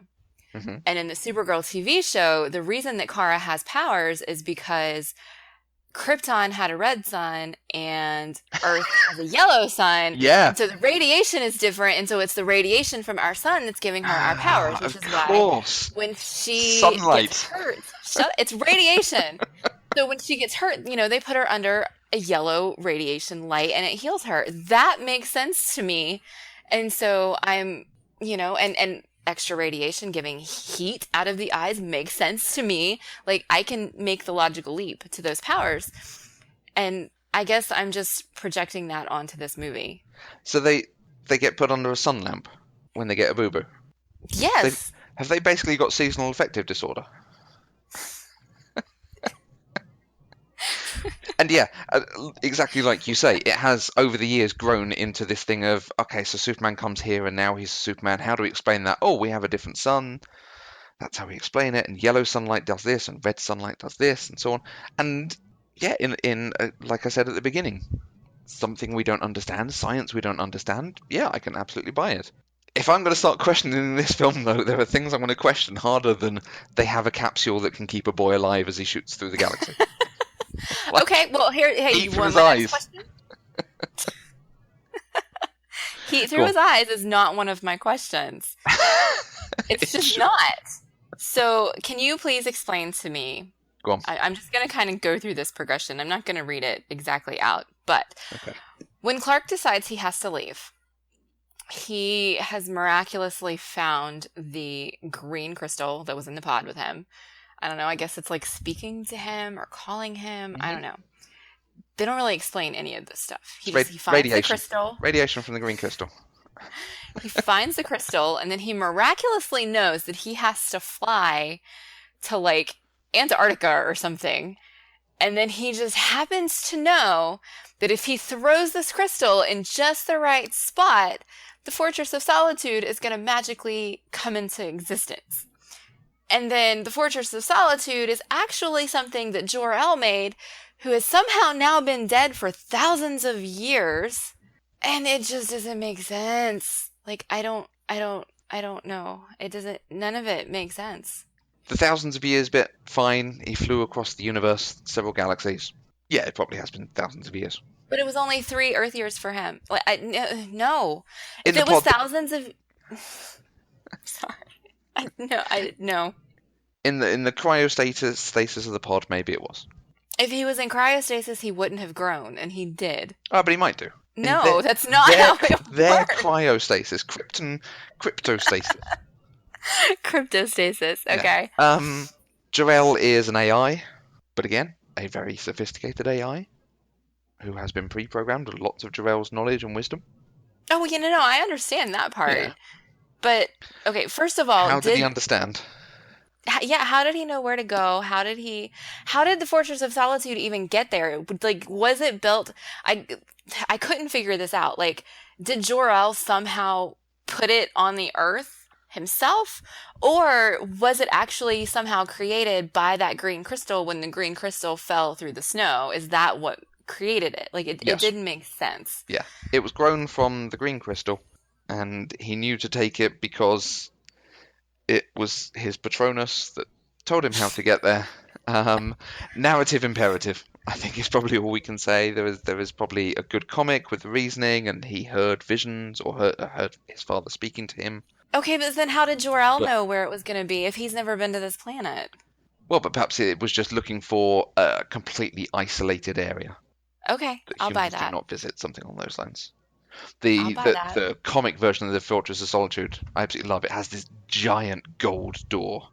Mm-hmm. And in the Supergirl TV show, the reason that Kara has powers is because Krypton had a red sun and Earth has a yellow sun. Yeah. And so the radiation is different. And so it's the radiation from our sun that's giving her our powers, which Of is why course. when she gets Sunlight. hurt, it's radiation. So when she gets hurt, they put her under a yellow radiation light and it heals her. That makes sense to me. And so and extra radiation giving heat out of the eyes makes sense to me. Like I can make the logical leap to those powers. And I guess I'm just projecting that onto this movie. So they get put under a sun lamp when they get a boo-boo. They Yes. have they basically got seasonal affective disorder? And yeah, exactly like you say, it has over the years grown into this thing of, okay, so Superman comes here and now he's Superman. How do we explain that? Oh, we have a different sun. That's how we explain it. And yellow sunlight does this, and red sunlight does this, and so on. And yeah, in like I said at the beginning, something we don't understand, science we don't understand. Yeah, I can absolutely buy it. If I'm going to start questioning this film, though, there are things I'm going to question harder than they have a capsule that can keep a boy alive as he shoots through the galaxy. Like, Okay, well hey, heat you from want his my next eyes. question? Heat Go through his eyes is not one of my questions. on. It's It just should- not. So, can you please explain to me Go on. I'm just going to kind of go through this progression. I'm not going to read it exactly out. But Okay. when Clark decides he has to leave, he has miraculously found the green crystal that was in the pod with him. I don't know. I guess it's like speaking to him or calling him. I Hmm. don't know. They don't really explain any of this stuff. It's He finds the radiation. crystal. Radiation from the green crystal. He finds the crystal, and then he miraculously knows that he has to fly to like Antarctica or something. And then he just happens to know that if he throws this crystal in just the right spot, the Fortress of Solitude is going to magically come into existence. And then the Fortress of Solitude is actually something that Jor-El made, who has somehow now been dead for thousands of years. And it just doesn't make sense. Like, I don't know. It doesn't, none of it makes sense. The thousands of years bit, fine. He flew across the universe, several galaxies. Yeah, it probably has been thousands of years. But it was only 3 Earth years for him. Like, no. In If the it was pod, thousands of, sorry, no. in the cryostasis of the pod, maybe it was. If he was in cryostasis, he wouldn't have grown, and he did. Oh, but he might do. No, that's not how it Their works. cryostasis, cryptostasis. Cryptostasis. Okay. Yeah. Jor-El is an AI, but again, a very sophisticated AI who has been pre-programmed with lots of Jor-El's knowledge and wisdom. Oh, no, I understand that part. Yeah. But okay, first of all, How did he understand? how did he know where to go? How did the Fortress of Solitude even get there? Like, was it built? I couldn't figure this out. Like, did Jor-El somehow put it on the Earth himself, or was it actually somehow created by that green crystal when the green crystal fell through the snow? Is that what created it? Like, it Yes. didn't make sense. Yeah, it was grown from the green crystal, and he knew to take it because it was his Patronus that told him how to get there. Narrative imperative, I think, is probably all we can say. There is probably a good comic with reasoning, and he heard visions or heard his father speaking to him. Okay, but then how did Jor-El But- know where it was going to be if he's never been to this planet? Well, but perhaps it was just looking for a completely isolated area Okay, that I'll buy humans do that. not visit, something along those lines. I'll buy that. The comic version of the Fortress of Solitude, I absolutely love. It has this giant gold door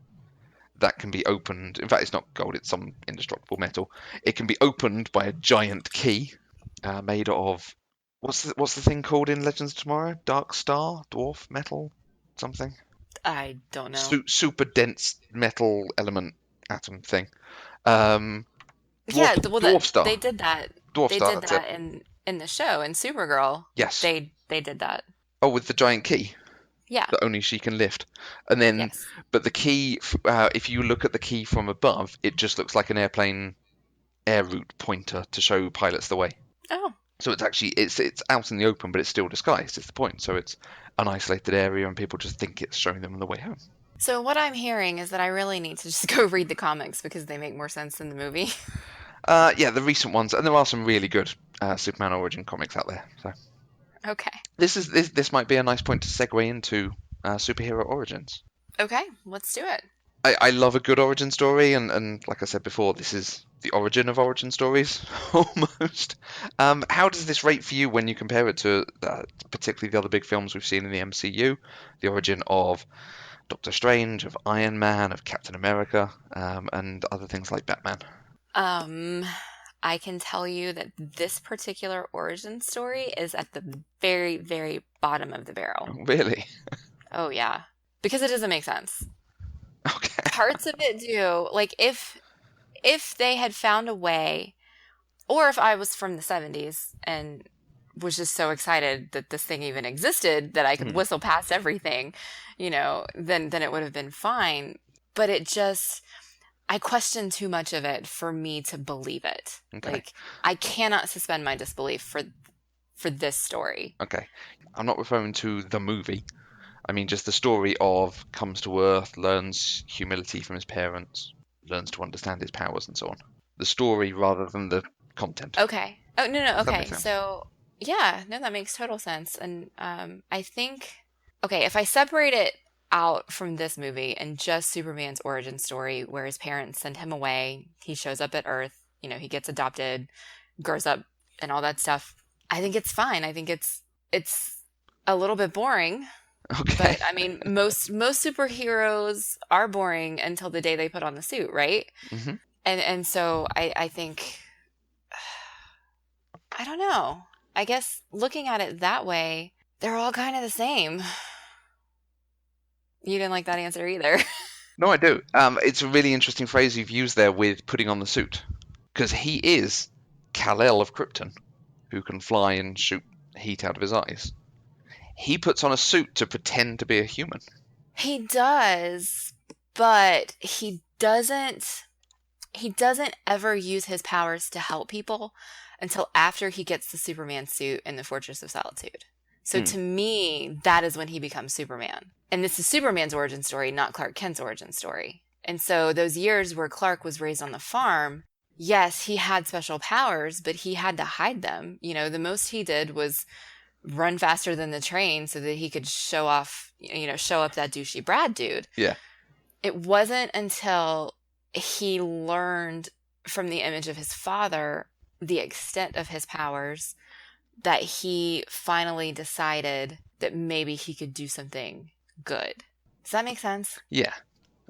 that can be opened. In fact, it's not gold; it's some indestructible metal. It can be opened by a giant key made of what's the thing called in Legends of Tomorrow? Dark star, dwarf metal, something. I don't know. Super dense metal element atom thing. Yeah, dwarf star. they did that. Dwarf They star. did That's that it. in the show in Supergirl. Yes. They did that. Oh, with the giant key Yeah. that only she can lift. And then, Yes. but the key, if you look at the key from above, it just looks like an airplane air route pointer to show pilots the way. Oh. So it's actually it's out in the open, but it's still disguised. Is the point? So it's an isolated area, and people just think it's showing them the way home. So what I'm hearing is that I really need to just go read the comics because they make more sense than the movie. Yeah, the recent ones, and there are some really good Superman origin comics out there. So Okay. this might be a nice point to segue into superhero origins. Okay, let's do it. I love a good origin story, and like I said before, this is the origin of origin stories, almost. How does this rate for you when you compare it to particularly the other big films we've seen in the MCU? The origin of Doctor Strange, of Iron Man, of Captain America, and other things like Batman. I can tell you that this particular origin story is at the very, very bottom of the barrel. Really? Oh, yeah. Because it doesn't make sense. Okay. Parts of it do. Like, if they had found a way, or if I was from the 70s and was just so excited that this thing even existed that I could whistle past everything, then it would have been fine. But it just... I question too much of it for me to believe it. Okay. Like, I cannot suspend my disbelief for this story. Okay. I'm not referring to the movie. I mean just the story of comes to Earth, learns humility from his parents, learns to understand his powers and so on. The story rather than the content. Okay. Oh, no. Does that Okay. make sense? So, yeah. No, that makes total sense. And I think, okay, if I separate it out from this movie and just Superman's origin story where his parents send him away, he shows up at Earth, he gets adopted, grows up and all that stuff, I think it's fine. I think it's a little bit boring, Okay. but I mean most superheroes are boring until the day they put on the suit, right? Hmm. And so I think I don't know. I guess looking at it that way, they're all kind of the same. You didn't like that answer either. No, I do. It's a really interesting phrase you've used there with putting on the suit, because he is Kal-El of Krypton, who can fly and shoot heat out of his eyes. He puts on a suit to pretend to be a human. He does, but he doesn't ever use his powers to help people until after he gets the Superman suit in the Fortress of Solitude. So Mm, to me, that is when he becomes Superman. And this is Superman's origin story, not Clark Kent's origin story. And so those years where Clark was raised on the farm, yes, he had special powers, but he had to hide them. The most he did was run faster than the train so that he could show up that douchey Brad dude. yeah. It wasn't until he learned from the image of his father the extent of his powers that he finally decided that maybe he could do something good. Does that make sense? Yeah.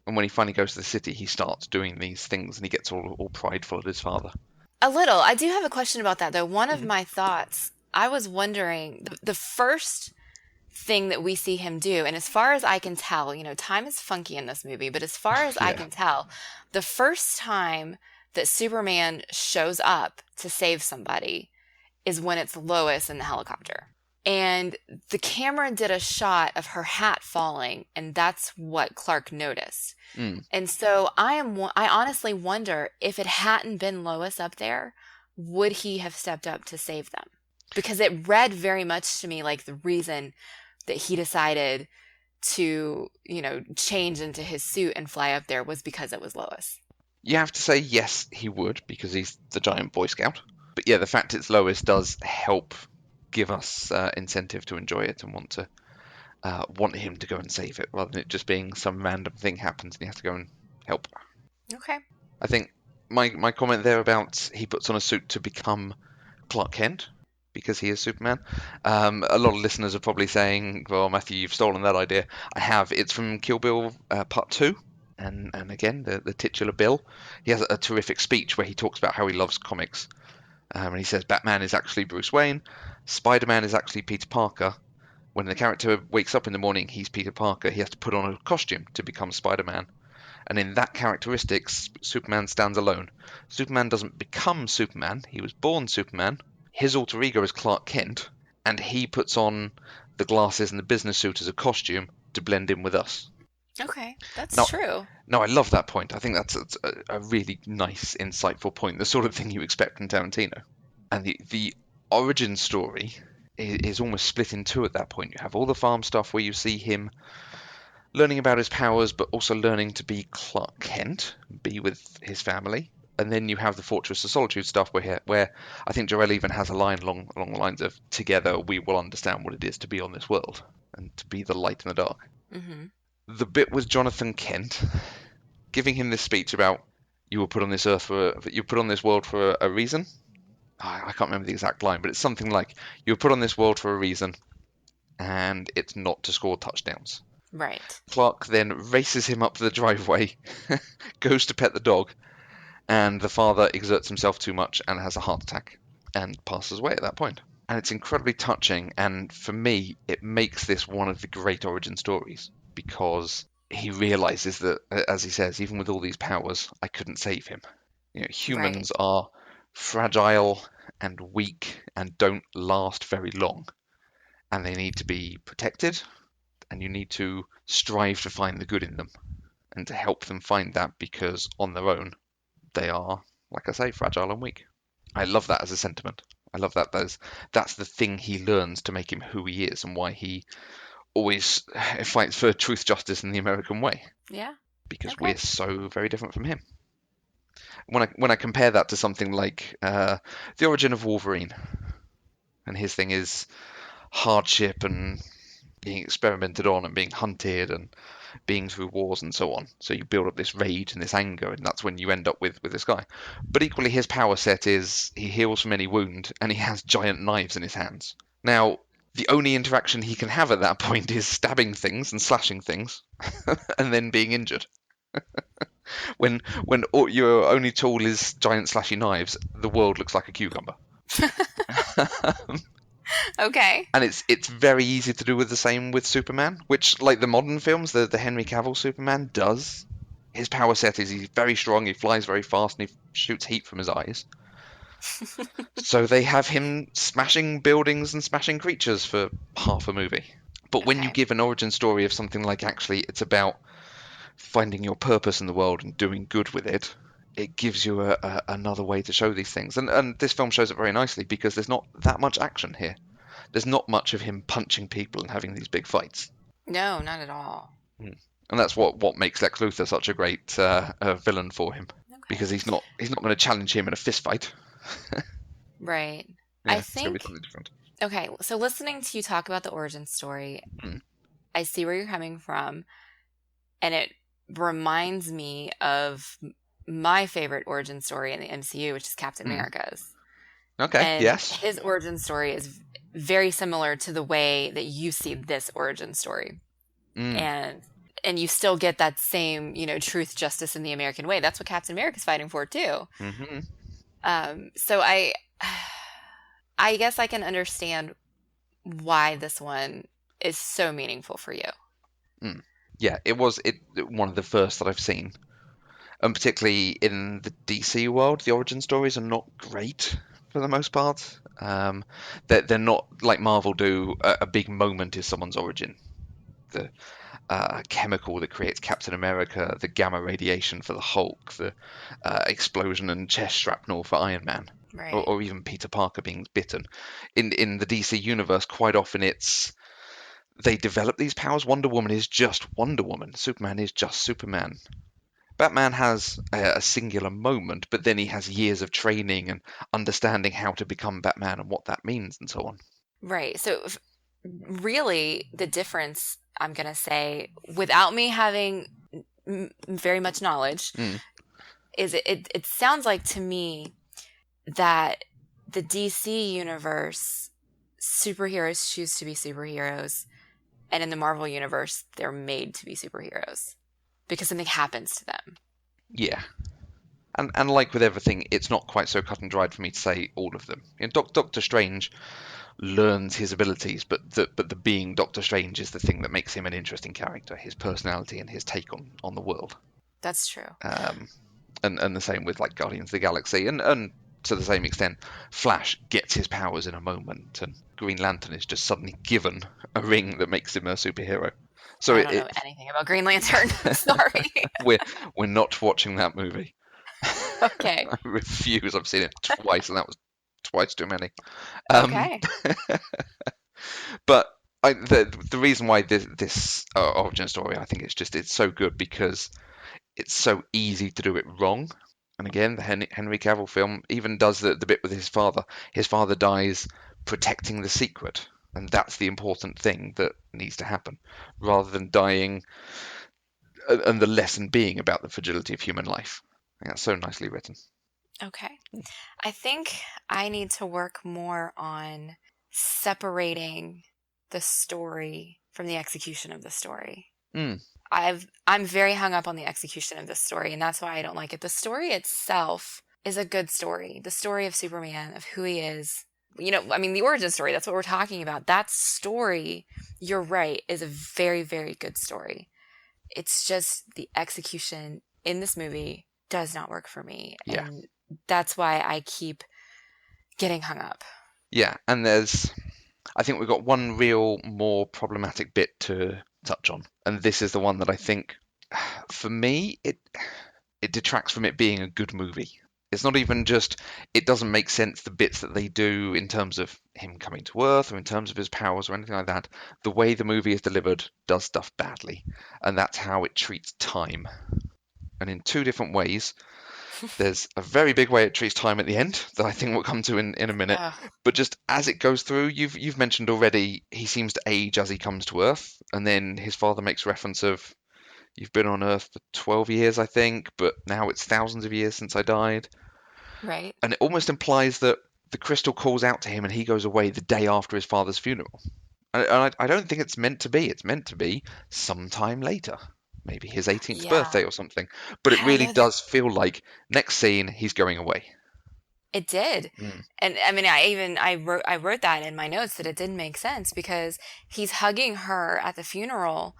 And when he finally goes to the city, he starts doing these things and he gets all prideful at his father. A little. I do have a question about that, though. One of Hmm. my thoughts, I was wondering, the first thing that we see him do, and as far as I can tell, time is funky in this movie, but as far as I Yeah. can tell, the first time that Superman shows up to save somebody is when it's Lois in the helicopter. And the camera did a shot of her hat falling, and that's what Clark noticed. Mm. And so I honestly wonder if it hadn't been Lois up there, would he have stepped up to save them? Because it read very much to me like the reason that he decided to, change into his suit and fly up there was because it was Lois. You have to say yes, he would, because he's the giant Boy Scout. But yeah, the fact it's Lois does help give us incentive to enjoy it and want him to go and save it, rather than it just being some random thing happens and he has to go and help. Okay. I think my comment there about he puts on a suit to become Clark Kent because he is Superman. A lot of listeners are probably saying, "Well, Matthew, you've stolen that idea." I have. It's from Kill Bill Part 2. And again, the titular Bill. He has a terrific speech where he talks about how he loves comics. And he says Batman is actually Bruce Wayne, Spider-Man is actually Peter Parker. When the character wakes up in the morning, he's Peter Parker. He has to put on a costume to become Spider-Man. And in that characteristics, Superman stands alone. Superman doesn't become Superman. He was born Superman. His alter ego is Clark Kent, and he puts on the glasses and the business suit as a costume to blend in with us. Okay. That's Now, true. I love that point. I think that's a really nice, insightful point, the sort of thing you expect from Tarantino. And the origin story is almost split in two at that point. You have all the farm stuff where you see him learning about his powers, but also learning to be Clark Kent, be with his family. And then you have the Fortress of Solitude stuff where I think Jarell even has a line along the lines of, "Together we will understand what it is to be on this world and to be the light in the dark." Hmm. The bit with Jonathan Kent giving him this speech about you were put on this you were put on this world for a reason. I can't remember the exact line, but it's something like you were put on this world for a reason, and it's not to score touchdowns. Right. Clark then races him up the driveway, goes to pet the dog, and the father exerts himself too much and has a heart attack and passes away at that point. And it's incredibly touching, and for me, it makes this one of the great origin stories because he realizes that, as he says, even with all these powers, I couldn't save him. Right. Humans are fragile and weak and don't last very long, and they need to be protected, and you need to strive to find the good in them and to help them find that because on their own they are, like I say, fragile and weak. I love that as a sentiment. I love that that's the thing he learns to make him who he is and why he always fights for truth, justice, and the American way Yeah. because Okay. we're so very different from him. When I compare that to something like the origin of Wolverine, and his thing is hardship and being experimented on and being hunted and being through wars and so on. So you build up this rage and this anger, and that's when you end up with this guy. But equally, his power set is he heals from any wound, and he has giant knives in his hands. Now, the only interaction he can have at that point is stabbing things and slashing things, and then being injured. When your only tool is giant slashy knives, the world looks like a cucumber. Okay. And it's very easy to do with the same with Superman, which like the modern films, the Henry Cavill Superman does. His power set is he's very strong, he flies very fast, and he shoots heat from his eyes. So they have him smashing buildings and smashing creatures for half a movie. But when you Okay. give an origin story of something like actually it's about finding your purpose in the world and doing good with it, it gives you another way to show these things. And this film shows it very nicely because there's not that much action here. There's not much of him punching people and having these big fights. No, not at all. Mm. And that's what makes Lex Luthor such a great villain for him, because Okay. he's not going to challenge him in a fist fight. Right. I Yeah, it's going to be think, something different. okay, so listening to you talk about the origin story, Mm. I see where you're coming from, and it reminds me of my favorite origin story in the MCU, which is Captain Mm. America's. Okay, And yes. his origin story is very similar to the way that you see this origin story. Mm. And you still get that same, truth, justice, in the American way. That's what Captain America's fighting for too. Hmm. So I guess I can understand why this one is so meaningful for you. Mm. Yeah, it was one of the first that I've seen, and particularly in the DC world, the origin stories are not great for the most part. They're not like Marvel do. A big moment is someone's origin. The chemical that creates Captain America, the gamma radiation for the Hulk, the explosion and chest shrapnel for Iron Man, Right. or even Peter Parker being bitten. In the DC universe, quite often it's they develop these powers. Wonder Woman is just Wonder Woman. Superman is just Superman. Batman has a singular moment, but then he has years of training and understanding how to become Batman and what that means and so on. Right. So really the difference, I'm going to say, without me having very much knowledge, Mm, is it sounds like to me that the DC universe, superheroes choose to be superheroes, and in the Marvel universe, they're made to be superheroes because something happens to them. yeah. And like with everything, it's not quite so cut and dried for me to say all of them. Doctor Strange learns his abilities, but the being Doctor Strange is the thing that makes him an interesting character, his personality and his take on the world. That's true. Um, and the same with like Guardians of the Galaxy, and to the same extent, Flash gets his powers in a moment, and Green Lantern is just suddenly given a ring that makes him a superhero. So I don't know anything about Green Lantern. Sorry. we're we're not watching that movie. Okay. I refuse. I've seen it twice, and that was twice too many. Um, Okay. but the reason why this origin story, I think it's so good because it's so easy to do it wrong. And again, the Henry Cavill film even does the bit with his father. His father dies protecting the secret, and that's the important thing that needs to happen, rather than dying and the lesson being about the fragility of human life. I think that's so nicely written. Okay. I think I need to work more on separating the story from the execution of the story. Mm, I'm very hung up on the execution of this story, and that's why I don't like it. The story itself is a good story. The story of Superman, of who he is. I mean, the origin story, that's what we're talking about. That story, you're right, is a very, very good story. It's just the execution in this movie does not work for me. yeah, And that's why I keep getting hung up. yeah, and I think we've got one real more problematic bit to touch on, and this is the one that I think, for me, it detracts from it being a good movie. It's not even just it doesn't make sense the bits that they do in terms of him coming to Earth or in terms of his powers or anything like that. The way the movie is delivered does stuff badly, and that's how it treats time. And in two different ways. There's a very big way it treats time at the end that I think we'll come to in a minute. Ugh, But just as it goes through, you've mentioned already he seems to age as he comes to Earth, and then his father makes reference of you've been on Earth for 12 years, I think, but now it's thousands of years since I died. right? And it almost implies that the crystal calls out to him and he goes away the day after his father's funeral. And I don't think it's meant to be. It's meant to be sometime later, maybe his 18th Yeah. birthday or something. But it I don't really know. There, does feel like next scene he's going away. it did. Mm. And I mean, I wrote that in my notes that it didn't make sense because he's hugging her at the funeral,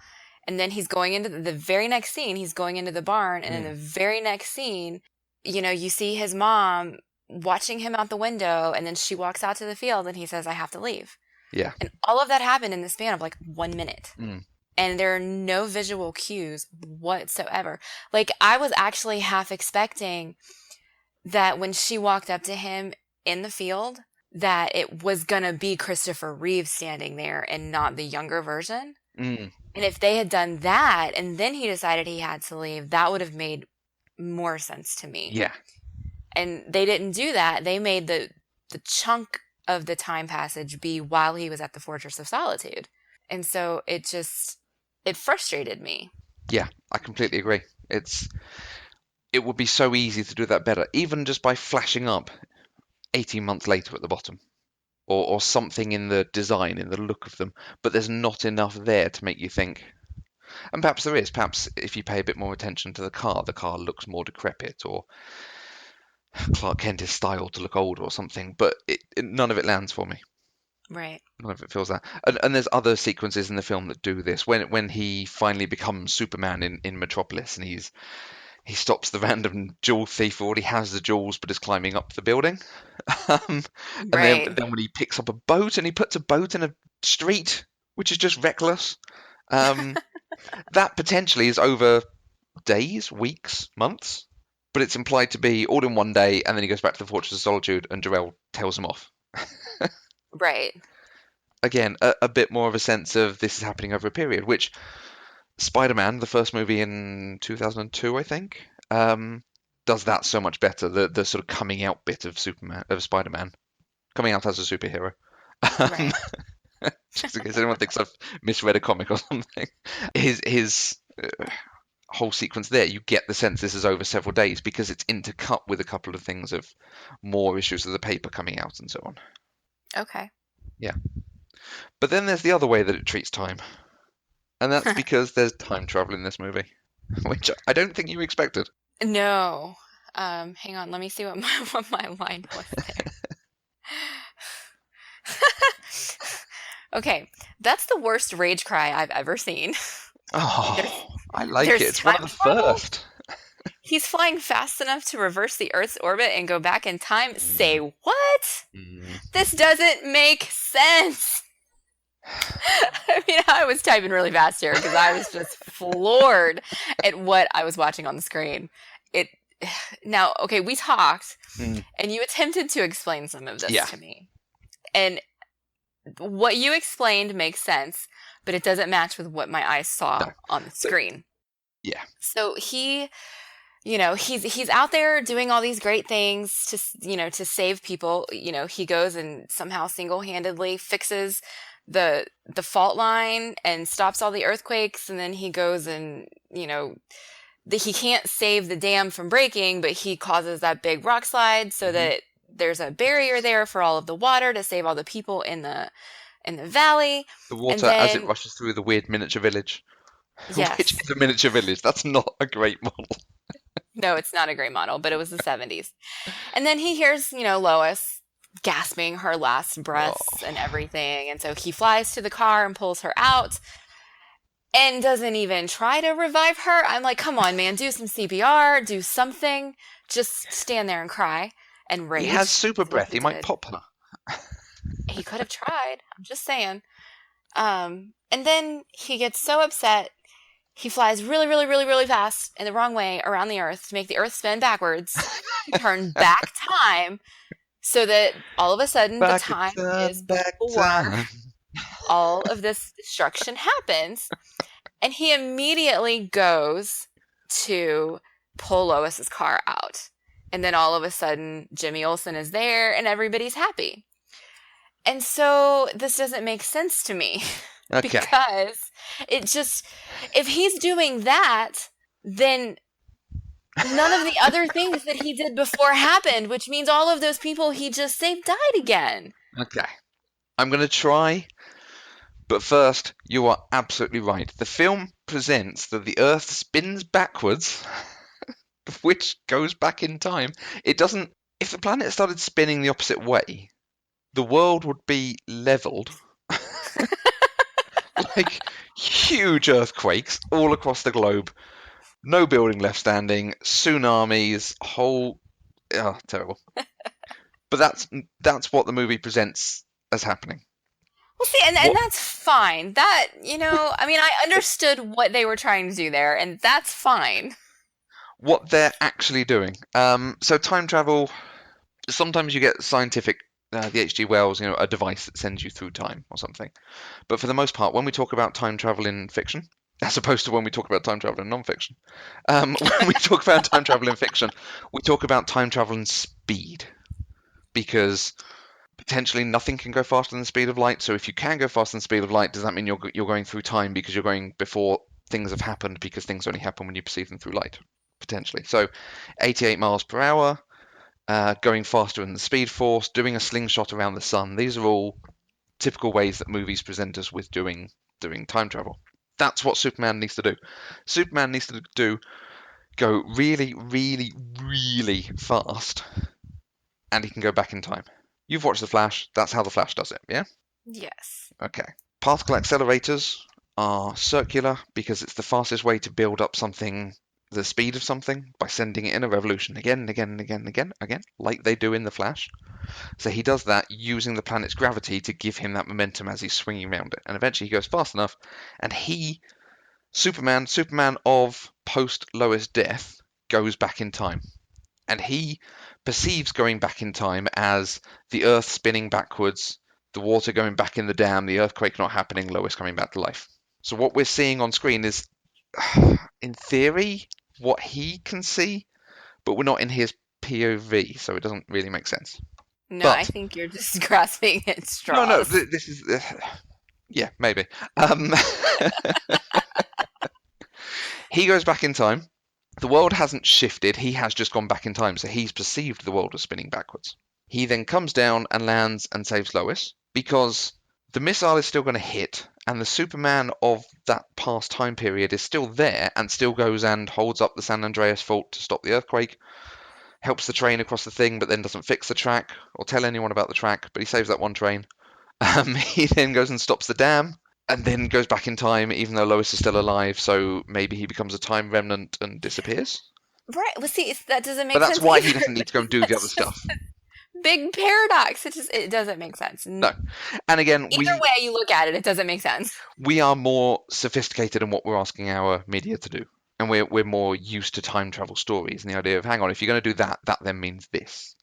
and then he's going into the very next scene, he's going into the barn, and in Mm. the very next scene, you see his mom watching him out the window, and then she walks out to the field, and he says, "I have to leave." Yeah. And all of that happened in the span of like 1 minute. Mm. And there are no visual cues whatsoever. Like, I was actually half expecting that when she walked up to him in the field, that it was gonna be Christopher Reeve standing there and not the younger version. Mm. And if they had done that and then he decided he had to leave, that would have made more sense to me. Yeah. And they didn't do that. They made the chunk of the time passage be while he was at the Fortress of Solitude. And so it frustrated me. Yeah. I completely agree. It would be so easy to do that better, even just by flashing up 18 months later at the bottom. Or something in the design, in the look of them, but there's not enough there to make you think. And perhaps there is. Perhaps if you pay a bit more attention to the car looks more decrepit, or Clark Kent is styled to look older or something. But none of it lands for me. Right. None of it feels that. And there's other sequences in the film that do this. When he finally becomes Superman in Metropolis, and he stops the random jewel thief who already has the jewels but is climbing up the building. Um, and then, Right. then when he picks up a boat and he puts a boat in a street, which is just reckless, um, that potentially is over days, weeks, months, but it's implied to be all in one day, and then he goes back to the Fortress of Solitude, and Jor-El tells him off. Right. Again, a bit more of a sense of this is happening over a period, which Spider-Man, the first movie in 2002, I think, does that so much better. The sort of coming out bit of Spider-Man, coming out as a superhero. Um, Right. just in case anyone thinks I've misread a comic or something. His whole sequence there, you get the sense this is over several days because it's intercut with a couple of things of more issues of the paper coming out and so on. Okay. Yeah. But then there's the other way that it treats time. And that's because there's time travel in this movie, which I don't think you expected. No. Hang on. Let me see what what my line was there. Okay, that's the worst rage cry I've ever seen. There's Oh, I like it. there's It's one time of the travel. first. He's flying fast enough to reverse the Earth's orbit and go back in time. Say Mm, what? mm. This doesn't make sense. I mean, I was typing really fast here because I was just floored at what I was watching on the screen. It now, okay, we talked, Mm. and you attempted to explain some of this Yeah, to me, and what you explained makes sense, but it doesn't match with what my eyes saw no, on the but screen. yeah, So he's out there doing all these great things to save people. He goes and somehow single-handedly fixes the fault line and stops all the earthquakes, and then he goes and he can't save the dam from breaking, but he causes that big rock slide so hmm that there's a barrier there for all of the water to save all the people in the valley. the And water as it then rushes through the weird miniature village, which yes, is a miniature village. That's not a great model. no, it's not a great model, but it was the 70s. And then he hears, Lois gasping her last breaths and Oh, everything. And so he flies to the car and pulls her out and doesn't even try to revive her. I'm like, come on, man, do some CPR, do something. Just stand there and cry and he has rage. super Is what breath. he He might did. pop her. He could have tried. I'm just saying. And then he gets so upset. He flies really, really, really, really fast in the wrong way around the Earth to make the Earth spin backwards, to turn back time so that all of a sudden the Back in time is time, back before time. all of this destruction happens. And he immediately goes to pull Lois's car out. And then all of a sudden, Jimmy Olsen is there and everybody's happy. And so this doesn't make sense to me Okay. because it just, if he's doing that, then none of the other things that he did before happened, which means all of those people he just saved died again. Okay. I'm going to try, but first, you are absolutely right. The film presents that the Earth spins backwards, which goes back in time. It doesn't. If the planet started spinning the opposite way, the world would be leveled. Like huge earthquakes all across the globe, no building left standing, tsunamis, whole. Oh, terrible. But that's what the movie presents as happening. Well, see, and What that's fine. That, I mean, I understood what they were trying to do there, and that's fine. what they're actually doing. So time travel. Sometimes you get scientific. The H.G. Wells, a device that sends you through time or something. But for the most part, when we talk about time travel in fiction, as opposed to when we talk about time travel in non-fiction, when we talk about time travel in fiction, we talk about time travel in speed, because potentially nothing can go faster than the speed of light. So if you can go faster than the speed of light, does that mean you're going through time because you're going before things have happened, because things only happen when you perceive them through light, potentially. So 88 miles per hour, going faster than the speed force, doing a slingshot around the sun. These are all typical ways that movies present us with doing time travel. That's what Superman needs to do. Superman needs to go really, really, really fast, and he can go back in time. You've watched The Flash. That's how The Flash does it, yeah? Yes. Okay. Particle accelerators are circular because it's the fastest way to build up something, the speed of something, by sending it in a revolution again and again and again and again, like they do in The Flash. So he does that using the planet's gravity to give him that momentum as he's swinging around it. And eventually he goes fast enough, and Superman of post-Lois death, goes back in time. And he perceives going back in time as the Earth spinning backwards, the water going back in the dam, the earthquake not happening, Lois coming back to life. So what we're seeing on screen is, in theory, what he can see, but we're not in his POV, so it doesn't really make sense. No, I But think you're just grasping at no, straws. this is yeah, maybe. He goes back in time. The world hasn't shifted. He has just gone back in time, so he's perceived the world as spinning backwards. He then comes down and lands and saves Lois, because the missile is still going to hit, and the Superman of that past time period is still there and still goes and holds up the San Andreas fault to stop the earthquake, helps the train across the thing, but then doesn't fix the track or tell anyone about the track, but he saves that one train. He then goes and stops the dam, and then goes back in time, even though Lois is still alive, so maybe he becomes a time remnant and disappears. Right. Well, see, that doesn't But make that's sense why either. he doesn't need to go and do the other That's just stuff. big paradox. It doesn't make sense. No. And again, Either way you look at it, it doesn't make sense. we are more sophisticated in what we're asking our media to do. And we're more used to time travel stories and the idea of, hang on, if you're going to do that, that then means this.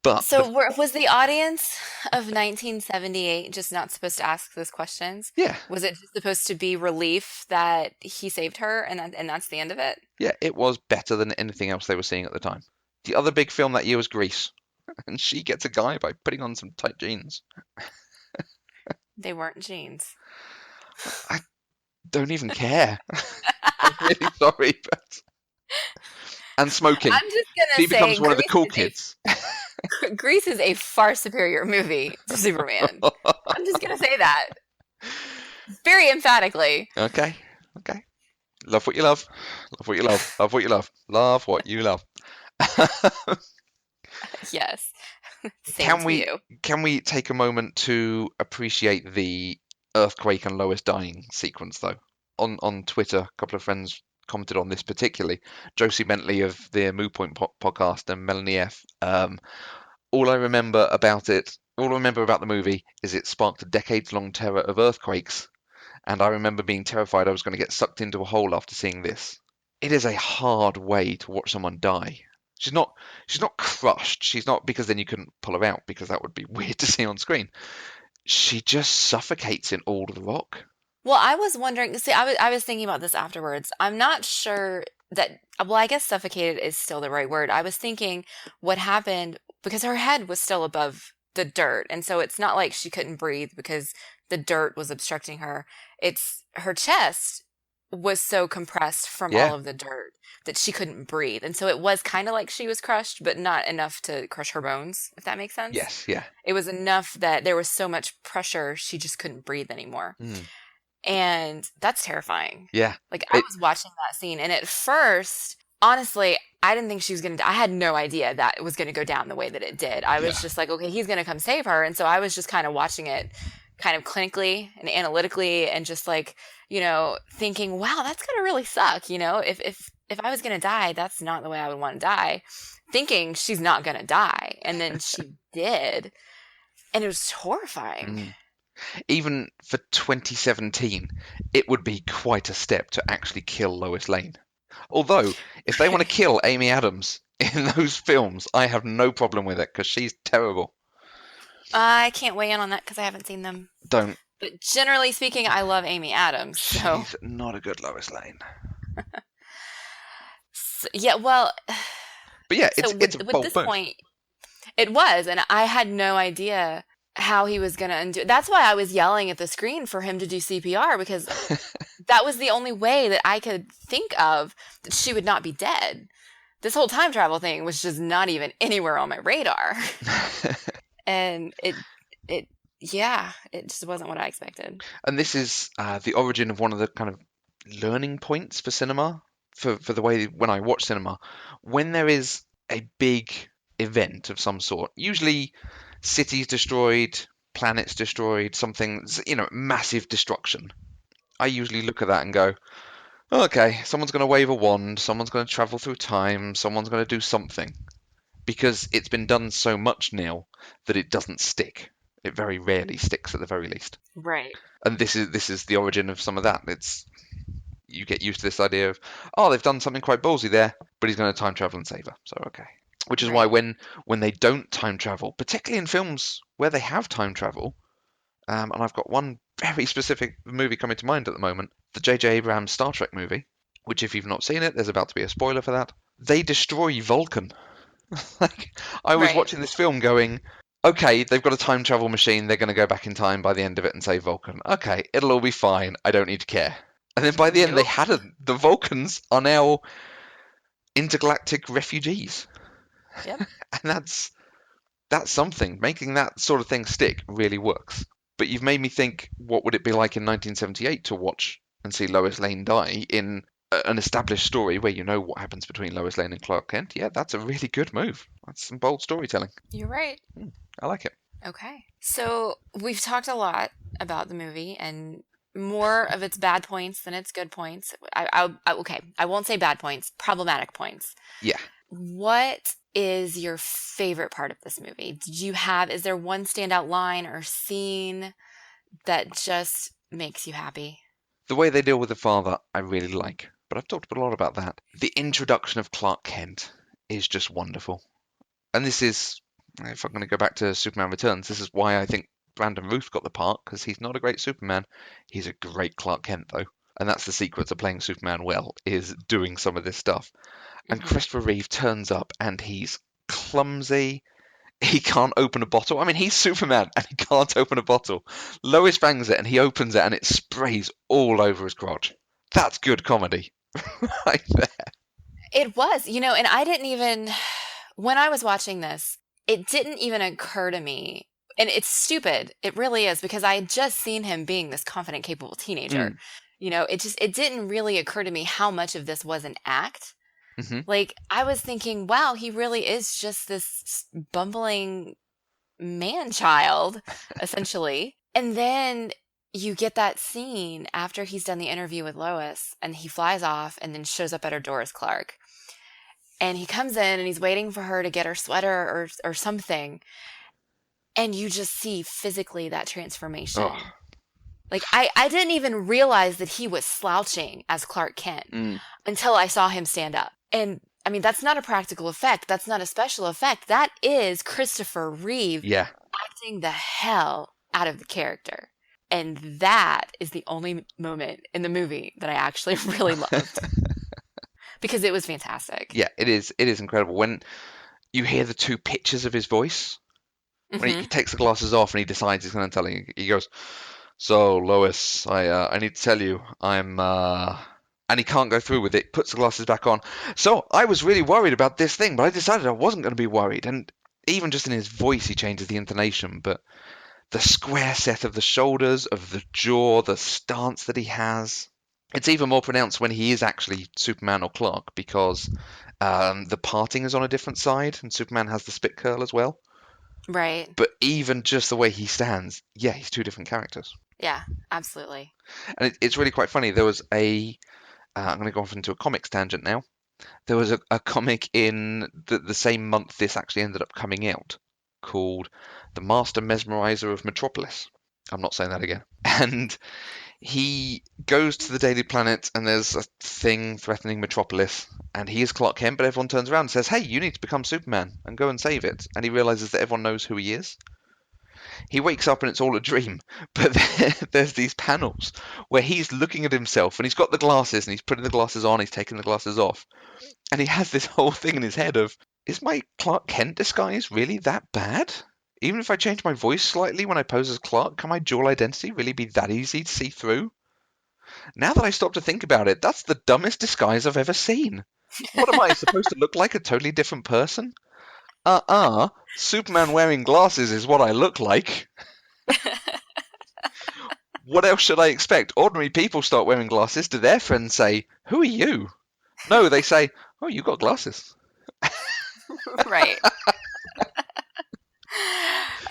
But So was the audience of 1978 just not supposed to ask those questions? yeah, Was it just supposed to be relief that he saved her and that's the end of it? yeah, it was better than anything else they were seeing at the time. The other big film that year was Grease, and she gets a guy by putting on some tight jeans. They weren't jeans. I don't even care. I'm really sorry, but and smoking. I'm just She gonna say becomes one of the cool kids. Grease is a far superior movie to Superman. I'm just gonna say that very emphatically. Okay, okay. Love what you love. Love what you love. Love what you love. Love what you love. Yes. Same Can to you. we take a moment to appreciate the earthquake and Lois dying sequence though? On Twitter, a couple of friends commented on this particularly. Josie Bentley of the Moo Point podcast and Melanie F. All I remember about the movie is it sparked a decades-long terror of earthquakes, and I remember being terrified I was going to get sucked into a hole after seeing this. It is a hard way to watch someone die. She's not crushed. She's not, because then you couldn't pull her out, because that would be weird to see on screen. She just suffocates in all of the rock. Well, I was wondering, see, I was thinking about this afterwards. I'm not sure that, well, I guess suffocated is still the right word. I was thinking what happened because her head was still above the dirt. And so it's not like she couldn't breathe because the dirt was obstructing her. It's her chest was so compressed from Yeah. all of the dirt that she couldn't breathe. And so it was kind of like she was crushed, but not enough to crush her bones, if that makes sense. Yes. Yeah. It was enough that there was so much pressure, she just couldn't breathe anymore. Mm. And that's terrifying. Yeah. Like I It. was watching that scene and at first, honestly, I didn't think she was going to, I had no idea that it was going to go down the way that it did. I was Yeah. just like, okay, he's going to come save her. And so I was just kind of watching it kind of clinically and analytically and just like, thinking, wow, that's going to really suck. If I was going to die, that's not the way I would want to die. Thinking she's not going to die. And then she did. And it was horrifying. Mm. Even for 2017, it would be quite a step to actually kill Lois Lane. Although, if they want to kill Amy Adams in those films, I have no problem with it because she's terrible. I can't weigh in on that because I haven't seen them. Don't. But generally speaking, I love Amy Adams. So, She's not a good Lois Lane. yeah, well, But yeah, so it's a with bold this move. point, it was, and I had no idea how he was going to undo it. That's why I was yelling at the screen for him to do CPR because that was the only way that I could think of that she would not be dead. This whole time travel thing was just not even anywhere on my radar. And yeah, it just wasn't what I expected. And this is the origin of one of the kind of learning points for cinema, for the way when I watch cinema. When there is a big event of some sort, usually cities destroyed, planets destroyed, something, massive destruction. I usually look at that and go, okay, someone's going to wave a wand, someone's going to travel through time, someone's going to do something. Because it's been done so much now that it doesn't stick. It very rarely sticks at the very least. Right. And this is the origin of some of that. You get used to this idea of, oh, they've done something quite ballsy there, but he's going to time travel and save her. So okay. Which is why Right. when they don't time travel, particularly in films where they have time travel, and I've got one very specific movie coming to mind at the moment, the J.J. Abrams Star Trek movie, which if you've not seen it, there's about to be a spoiler for that. They destroy Vulcan. Like, I was Right. watching this film going, okay, they've got a time travel machine, they're going to go back in time by the end of it and save Vulcan. Okay, it'll all be fine, I don't need to care. And then by the end, they Nope. hadn't. The Vulcans are now intergalactic refugees. Yep. And that's something. Making that sort of thing stick really works. But you've made me think, what would it be like in 1978 to watch and see Lois Lane die in an established story where you know what happens between Lois Lane and Clark Kent? Yeah, that's a really good move. That's some bold storytelling. You're right. I like it. Okay. So we've talked a lot about the movie and more of its bad points than its good points. Okay. I won't say bad points, problematic points. Yeah. What is your favorite part of this movie? Is there one standout line or scene that just makes you happy? The way they deal with the father, I really like. But I've talked a lot about that. The introduction of Clark Kent is just wonderful. And this is, if I'm going to go back to Superman Returns, this is why I think Brandon Routh got the part, because he's not a great Superman. He's a great Clark Kent, though. And that's the secret to playing Superman well, is doing some of this stuff. And Hmm. Christopher Reeve turns up and he's clumsy. He can't open a bottle. I mean, he's Superman and he can't open a bottle. Lois bangs it and he opens it and it sprays all over his crotch. That's good comedy. Right there. It was, and I didn't even, when I was watching this, it didn't even occur to me. And it's stupid. It really is because I had just seen him being this confident, capable teenager. Mm. It didn't really occur to me how much of this was an act. Hmm. Like, I was thinking, wow, he really is just this bumbling man-child, essentially. And then you get that scene after he's done the interview with Lois and he flies off and then shows up at her door as Clark. And he comes in and he's waiting for her to get her sweater or something. And you just see physically that transformation. Oh. Like, I didn't even realize that he was slouching as Clark Kent until I saw him stand up. And, I mean, that's not a practical effect. That's not a special effect. That is Christopher Reeve Yeah. acting the hell out of the character. And that is the only moment in the movie that I actually really loved because it was fantastic. Yeah, it is. It is incredible when you hear the two pitches of his voice. When he Hmm. takes the glasses off and he decides he's going to tell you, he goes, "So, Lois, I need to tell you, and he can't go through with it. Puts the glasses back on. So I was really worried about this thing, but I decided I wasn't going to be worried. And even just in his voice, he changes the intonation. But the square set of the shoulders, of the jaw, the stance that he has. It's even more pronounced when he is actually Superman or Clark because the parting is on a different side, and Superman has the spit curl as well. Right. But even just the way he stands, yeah, he's two different characters. Yeah, absolutely. And it's really quite funny. There was I'm going to go off into a comics tangent now. There was a comic in the same month this actually ended up coming out called The Master Mesmerizer of Metropolis. I'm not saying that again. And he goes to the Daily Planet and there's a thing threatening Metropolis. And he is Clark Kent, but everyone turns around and says, "Hey, you need to become Superman and go and save it." And he realizes that everyone knows who he is. He wakes up and it's all a dream, but there's these panels where he's looking at himself and he's got the glasses and he's putting the glasses on, he's taking the glasses off, and he has this whole thing in his head of, is my Clark Kent disguise really that bad? Even if I change my voice slightly when I pose as Clark, can my dual identity really be that easy to see through? Now that I stop to think about it, that's the dumbest disguise I've ever seen. What am I supposed to look like, a totally different person? Superman wearing glasses is what I look like. What else should I expect? Ordinary people start wearing glasses. Do their friends say, "Who are you?" No, they say, "Oh, you got glasses." Right.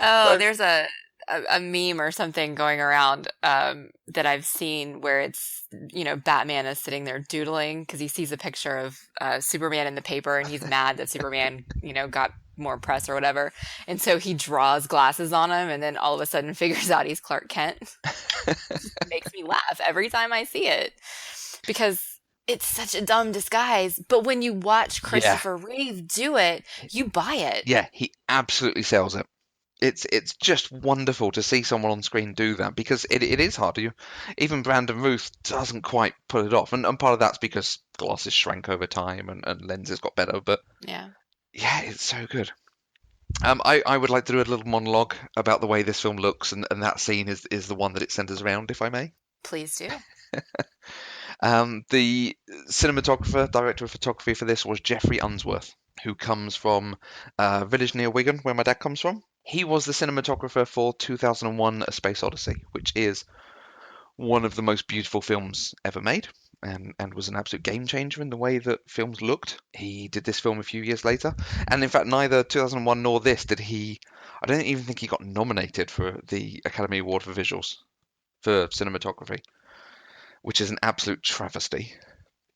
Oh, So, there's a meme or something going around that I've seen where it's, Batman is sitting there doodling because he sees a picture of Superman in the paper and he's mad that Superman, got more press or whatever. And so he draws glasses on him and then all of a sudden figures out he's Clark Kent. Just makes me laugh every time I see it because it's such a dumb disguise. But when you watch yeah, Christopher Reeve do it, you buy it. yeah, he absolutely sells it. It's just wonderful to see someone on screen do that because it is hard. Even Brandon Ruth doesn't quite pull it off, and part of that's because glasses shrank over time and lenses got better. But Yeah, yeah, it's so good. I would like to do a little monologue about the way this film looks, and that scene is the one that it centers around, if I may. please do. The cinematographer, director of photography for this was Jeffrey Unsworth, who comes from a village near Wigan, where my dad comes from. He was the cinematographer for 2001: A Space Odyssey, which is one of the most beautiful films ever made, and was an absolute game changer in the way that films looked. He did this film a few years later, and in fact, neither 2001 nor this did he. I don't even think he got nominated for the Academy Award for Visuals for cinematography, which is an absolute travesty.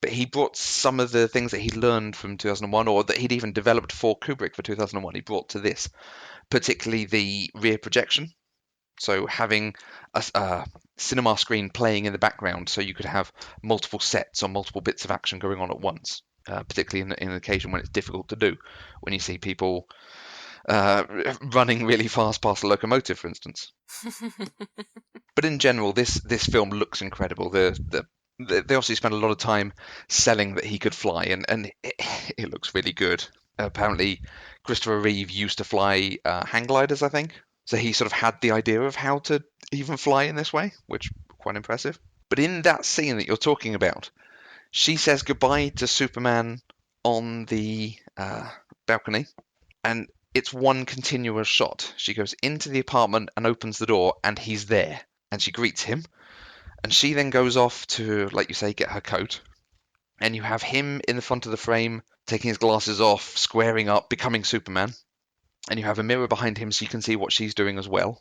But he brought some of the things that he'd learned from 2001, or that he'd even developed for Kubrick for 2001, he brought to this, particularly the rear projection. So having a cinema screen playing in the background, so you could have multiple sets or multiple bits of action going on at once. Particularly in an occasion when it's difficult to do, when you see people running really fast past a locomotive, for instance. But in general, this film looks incredible. They also spent a lot of time selling that he could fly, and it looks really good. Apparently, Christopher Reeve used to fly hang gliders, I think. So he sort of had the idea of how to even fly in this way, which quite impressive. But in that scene that you're talking about, she says goodbye to Superman on the balcony, and it's one continuous shot. She goes into the apartment and opens the door, and he's there, and she greets him. And she then goes off to, like you say, get her coat. And you have him in the front of the frame, taking his glasses off, squaring up, becoming Superman. And you have a mirror behind him so you can see what she's doing as well.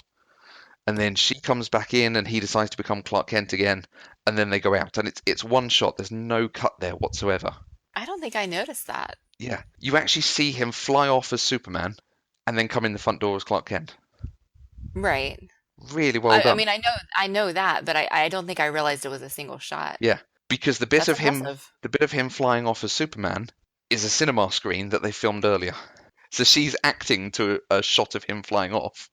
And then she comes back in and he decides to become Clark Kent again. And then they go out. And it's one shot. There's no cut there whatsoever. I don't think I noticed that. Yeah. You actually see him fly off as Superman and then come in the front door as Clark Kent. Right. Really well I done. mean, I know that, but I don't think I realized it was a single shot. Yeah. Because That's impressive. the bit of him flying off as Superman is a cinema screen that they filmed earlier. So she's acting to a shot of him flying off,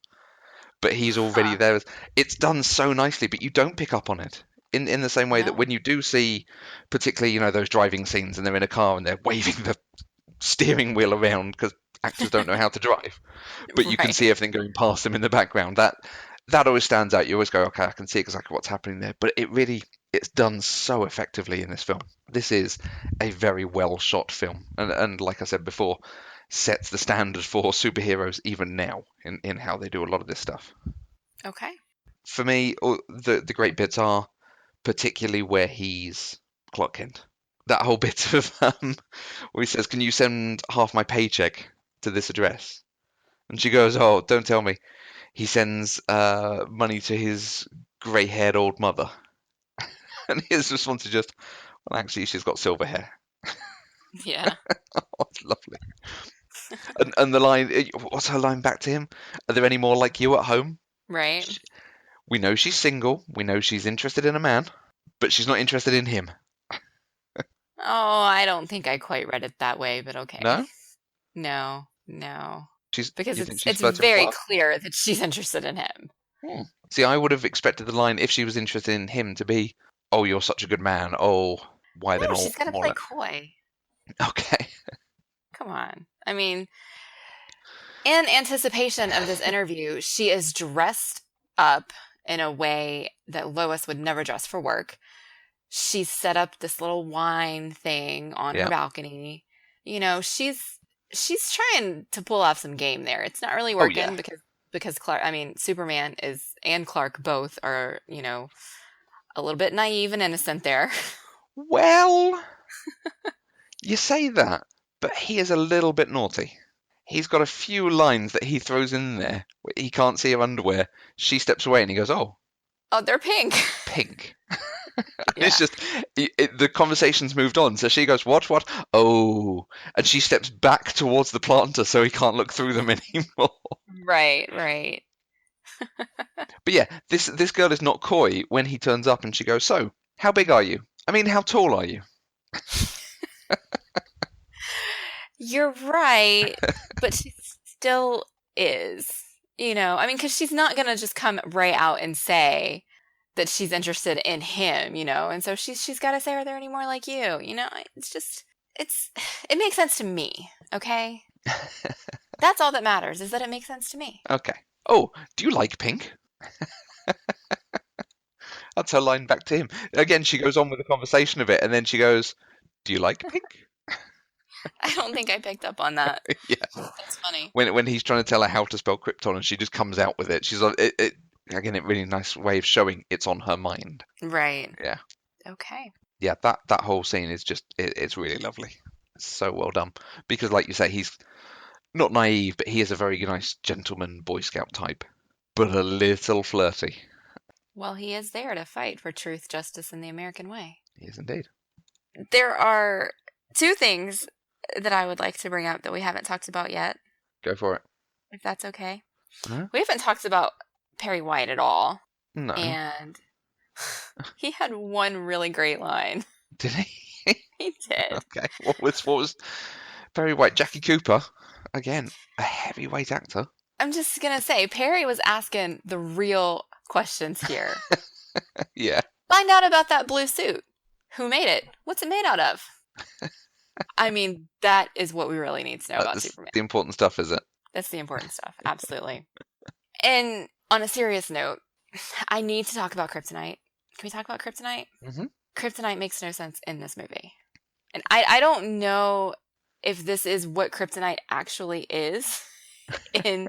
but he's already Huh. there. It's done so nicely, but you don't pick up on it. In the same way that No. when you do see, particularly, those driving scenes and they're in a car and they're waving the steering wheel around because actors don't know how to drive, but you can Right. see everything going past them in the background. That always stands out. You always go, okay, I can see exactly what's happening there. But it's done so effectively in this film. This is a very well shot film, and like I said before, sets the standard for superheroes even now in how they do a lot of this stuff. Okay. For me, the great bits are particularly where he's Clark Kent. That whole bit of where he says, "Can you send half my paycheck to this address?" And she goes, "Oh, don't tell me." He sends money to his grey-haired old mother, and his response is just, "Well, actually, she's got silver hair." Yeah. Oh, it's lovely. And the line, what's her line back to him? Are there any more like you at home? Right. We know she's single. We know she's interested in a man, but she's not interested in him. Oh, I don't think I quite read it that way, but okay. No? No, no. Because You think she's it's flirting with very Clark? clear that she's interested in him. Hmm. See, I would have expected the line, if she was interested in him, to be, "Oh, you're such a good man. Oh, why then No, all she's got to more play like." coy. Okay. Come on. I mean, in anticipation of this interview, she is dressed up in a way that Lois would never dress for work. She set up this little wine thing on her Yeah. balcony. She's trying to pull off some game there. It's not really Oh, yeah. working because Clark, I mean, Superman is and Clark both are, a little bit naive and innocent there. Well, you say that, but he is a little bit naughty. He's got a few lines that he throws in there. He can't see her underwear. She steps away and he goes, "Oh, Oh, they're pink. pink." And it's Yeah. just, the conversation's moved on. So she goes, "What, what? Oh." And she steps back towards the planter so he can't look through them anymore. Right, right. But yeah, this girl is not coy when he turns up and she goes, "So, how big are you? I mean, how tall are you?" You're right, but she still is. I mean, because she's not gonna just come right out and say that she's interested in him, and so she's got to say, "Are there any more like you?" It's just it's it makes sense to me. Okay, that's all that matters is that it makes sense to me. Okay. "Oh, do you like pink?" That's her line back to him. Again, she goes on with the conversation of it, and then she goes, "Do you like pink?" I don't think I picked up on that. Yeah. That's funny. When he's trying to tell her how to spell Krypton, and she just comes out with it. She's like, it again, a really nice way of showing it's on her mind. Right. Yeah. Okay. Yeah, that whole scene is just, it's really lovely. It's so well done because, like you say, he's not naive, but he is a very nice gentleman Boy Scout type, but a little flirty. Well, he is there to fight for truth, justice, and the American way. He is indeed. There are two things that I would like to bring up that we haven't talked about yet, Go for it. if that's okay. Huh? We haven't talked about Perry White at all, No. and he had one really great line. Did he? He did. Okay. What was Perry White? Jackie Cooper, again, a heavyweight actor. I'm just going to say, Perry was asking the real questions here. Yeah. Find out about that blue suit. Who made it? What's it made out of? I mean, that is what we really need to know about That's Superman. the important stuff, is it? That's the important stuff. Absolutely. And on a serious note, I need to talk about Kryptonite. Can we talk about Kryptonite? Mm-hmm. Kryptonite makes no sense in this movie. And I don't know if this is what Kryptonite actually is in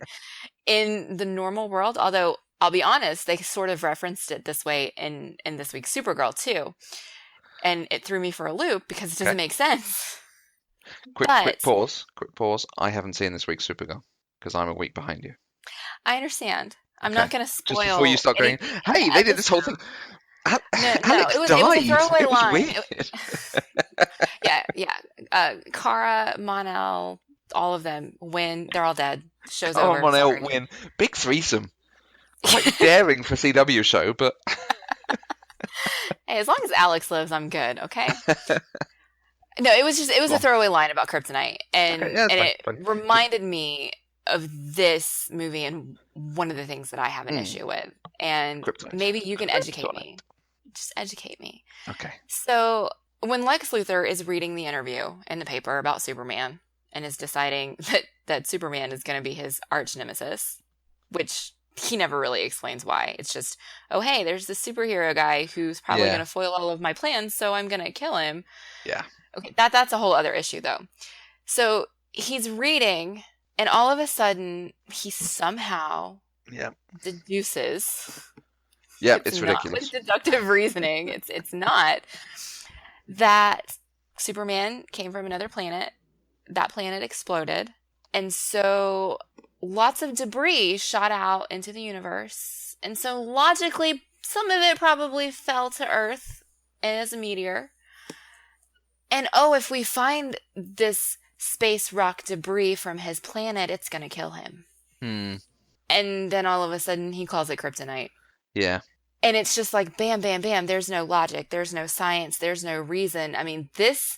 the normal world, although I'll be honest, they sort of referenced it this way in this week's Supergirl too. And it threw me for a loop because it doesn't make sense. Quick pause. Quick pause. I haven't seen this week's Supergirl because I'm a week behind you. I understand. I'm not going to spoil. Just before you start going, hey, they did this whole thing. No, Alex it was died. a throwaway It was line. weird. Yeah. Kara, Mon-El, all of them win. They're all dead. Show's Oh, over. Mon-El Sorry. win. Big threesome. Quite daring for CW show, but Hey, as long as Alex lives, I'm good. Okay. No, it was a throwaway line about Kryptonite, and Okay, yeah, and fine, it fine. reminded me of this movie and one of the things that I have an Mm, issue with. And kryptonite. maybe you can educate me. Kryptonite. Just educate me. Okay. So, when Lex Luthor is reading the interview in the paper about Superman and is deciding that Superman is going to be his arch nemesis, which he never really explains why. It's just, oh, hey, there's this superhero guy who's probably going Yeah. to foil all of my plans, so I'm going to kill him. Yeah. Okay, that's a whole other issue, though. So he's reading, and all of a sudden, he somehow Yeah. deduces. Yeah. It's It's not ridiculous. with deductive reasoning. It's not that Superman came from another planet. That planet exploded, and so lots of debris shot out into the universe. And so logically, some of it probably fell to Earth as a meteor. And oh, if we find this space rock debris from his planet, it's going to kill him. Hmm. And then all of a sudden, he calls it kryptonite. Yeah. And it's just like, bam, bam, bam. There's no logic. There's no science. There's no reason. I mean, this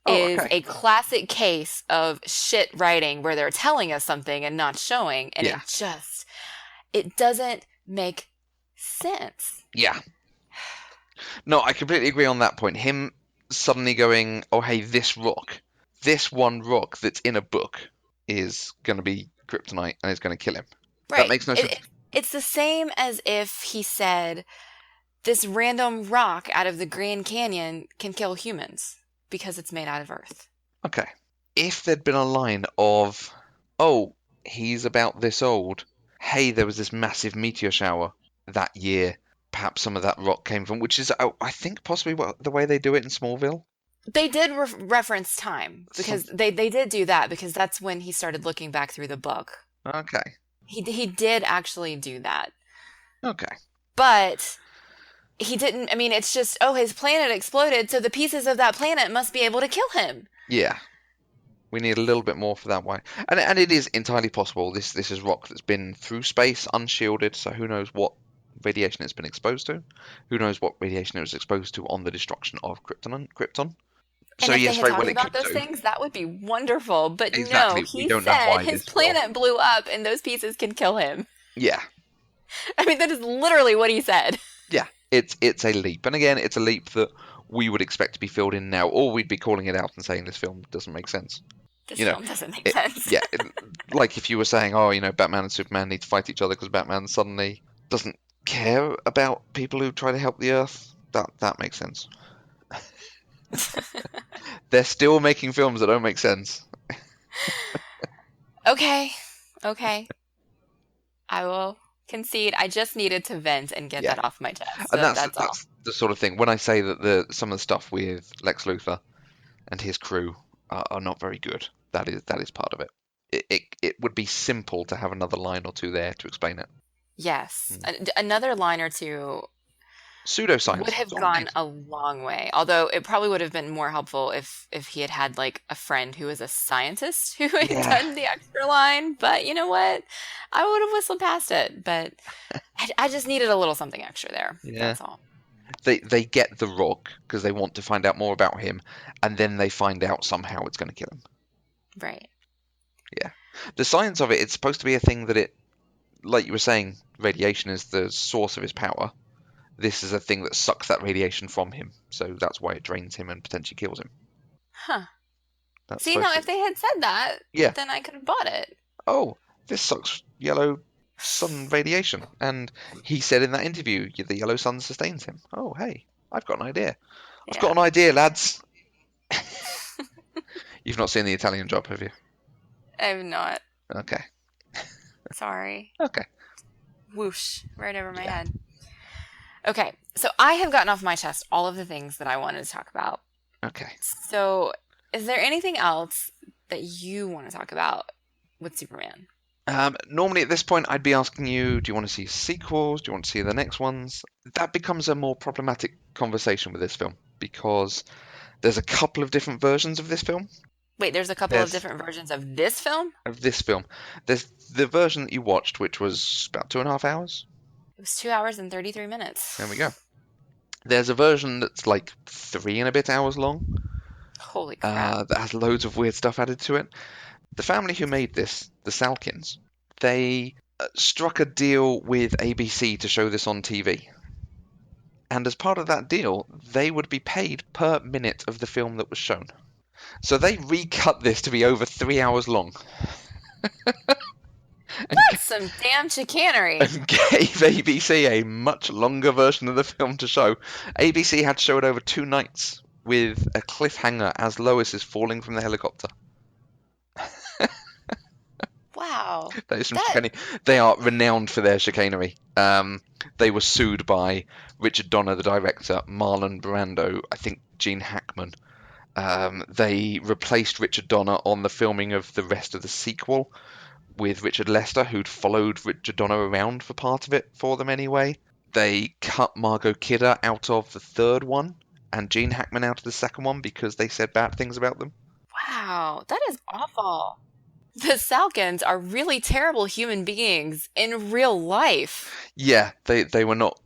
Oh, is okay. a classic case of shit writing where they're telling us something and not showing. And Yeah. it doesn't make sense. Yeah. No, I completely agree on that point. Him suddenly going, oh, hey, this one rock that's in a book is going to be kryptonite and it's going to kill him. That Right. makes no sense. It's the same as if he said, this random rock out of the Grand Canyon can kill humans because it's made out of earth. Okay. If there'd been a line of, oh, he's about this old. Hey, there was this massive meteor shower that year. Perhaps some of that rock came from, which is, I think, possibly the way they do it in Smallville. They did reference time because they did do that because that's when he started looking back through the book. Okay. He did actually do that. Okay. But he didn't, I mean, it's just, oh, his planet exploded, so the pieces of that planet must be able to kill him. Yeah. We need a little bit more for that one. And it is entirely possible. This is rock that's been through space, unshielded, so who knows what radiation it's been exposed to. Who knows what radiation it was exposed to on the destruction of Krypton. So And if yes, they had very well talked it about could those do. things, that would be wonderful. But Exactly. no, We he don't know said why his this will. planet blew up and those pieces can kill him. Yeah. I mean, that is literally what he said. Yeah. It's a leap. And again, it's a leap that we would expect to be filled in now, or we'd be calling it out and saying this film doesn't make sense. This You know, film doesn't make sense. Yeah, like if you were saying, oh, Batman and Superman need to fight each other because Batman suddenly doesn't care about people who try to help the Earth. That makes sense. They're still making films that don't make sense. Okay. I will concede. I just needed to vent and get Yeah. that off my chest. So And that's all. that's the sort of thing. When I say that some of the stuff with Lex Luthor and his crew are not very good, that is part of it. It would be simple to have another line or two there to explain it. Yes. Another line or two Pseudoscience. would have That's all it gone needs. a long way. Although it probably would have been more helpful if he had like a friend who was a scientist who had Yeah. done the extra line. But you know what? I would have whistled past it. But I just needed a little something extra there. Yeah. That's all. They get the rock because they want to find out more about him, and then they find out somehow it's going to kill him. Right. Yeah. The science of it's supposed to be a thing that like you were saying, radiation is the source of his power. This is a thing that sucks that radiation from him, so that's why it drains him and potentially kills him. Huh. That's See, supposed now to- if they had said that, Yeah. then I could have bought it. Oh, this sucks yellow sun radiation. And he said in that interview, the yellow sun sustains him. Oh, hey, I've got an idea. I've Yeah. got an idea, lads. You've not seen The Italian Job, have you? I have not. Okay. Sorry. Okay. Whoosh. Right over my Yeah. head. Okay. So I have gotten off my chest all of the things that I wanted to talk about. Okay. So is there anything else that you want to talk about with Superman? Normally at this point, I'd be asking you, do you want to see sequels? Do you want to see the next ones? That becomes a more problematic conversation with this film because there's a couple of different versions of this film. Wait, there's a couple of Yes. different versions of this film? There's the version that you watched, which was about 2.5 hours. It was 2 hours and 33 minutes. There we go. There's a version that's like 3 and a bit hours long. Holy crap. That has loads of weird stuff added to it. The family who made this, the Salkins, they struck a deal with ABC to show this on TV. And as part of that deal, they would be paid per minute of the film that was shown. So they recut this to be over 3 hours long and, That's some damn chicanery. and gave ABC a much longer version of the film to show. ABC had to show it over 2 nights with a cliffhanger as Lois is falling from the helicopter. Wow. That is some That chicanery. They are renowned for their chicanery. They were sued by Richard Donner, the director, Marlon Brando, I think Gene Hackman. They replaced Richard Donner on the filming of the rest of the sequel with Richard Lester, who'd followed Richard Donner around for part of it for them anyway. They cut Margot Kidder out of the third one and Gene Hackman out of the second one because they said bad things about them. wow, that is awful. The Salkins are really terrible human beings in real life. Yeah, they were not.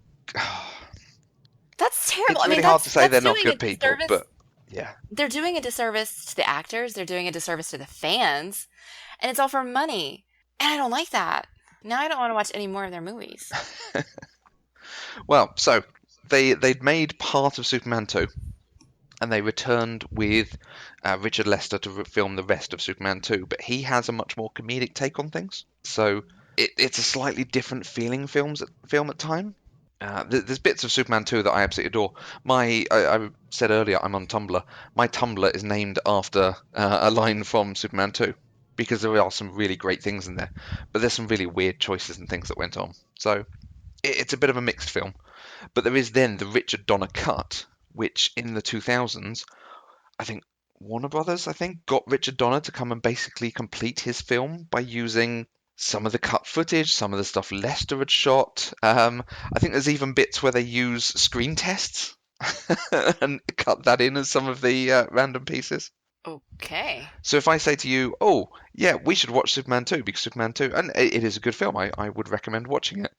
That's terrible. It's I mean, really hard to say they're not doing a good people, disservice. but yeah. They're doing a disservice to the actors. They're doing a disservice to the fans, and it's all for money. And I don't like that. Now I don't want to watch any more of their movies. Well, so they'd made part of Superman 2, and they returned with Richard Lester to film the rest of Superman 2, but he has a much more comedic take on things. So it's a slightly different feeling film at time. There's bits of Superman 2 that I absolutely adore. I said earlier I'm on Tumblr. My Tumblr is named after a line from Superman 2 because there are some really great things in there, but there's some really weird choices and things that went on. So it's a bit of a mixed film. But there is then the Richard Donner cut, which in the 2000s, I think Warner Brothers, got Richard Donner to come and basically complete his film by using some of the cut footage, some of the stuff Lester had shot. I think there's even bits where they use screen tests and cut that in as some of the random pieces. Okay. So if I say to you, oh, yeah, we should watch Superman 2 because Superman 2, and it is a good film, I would recommend watching it.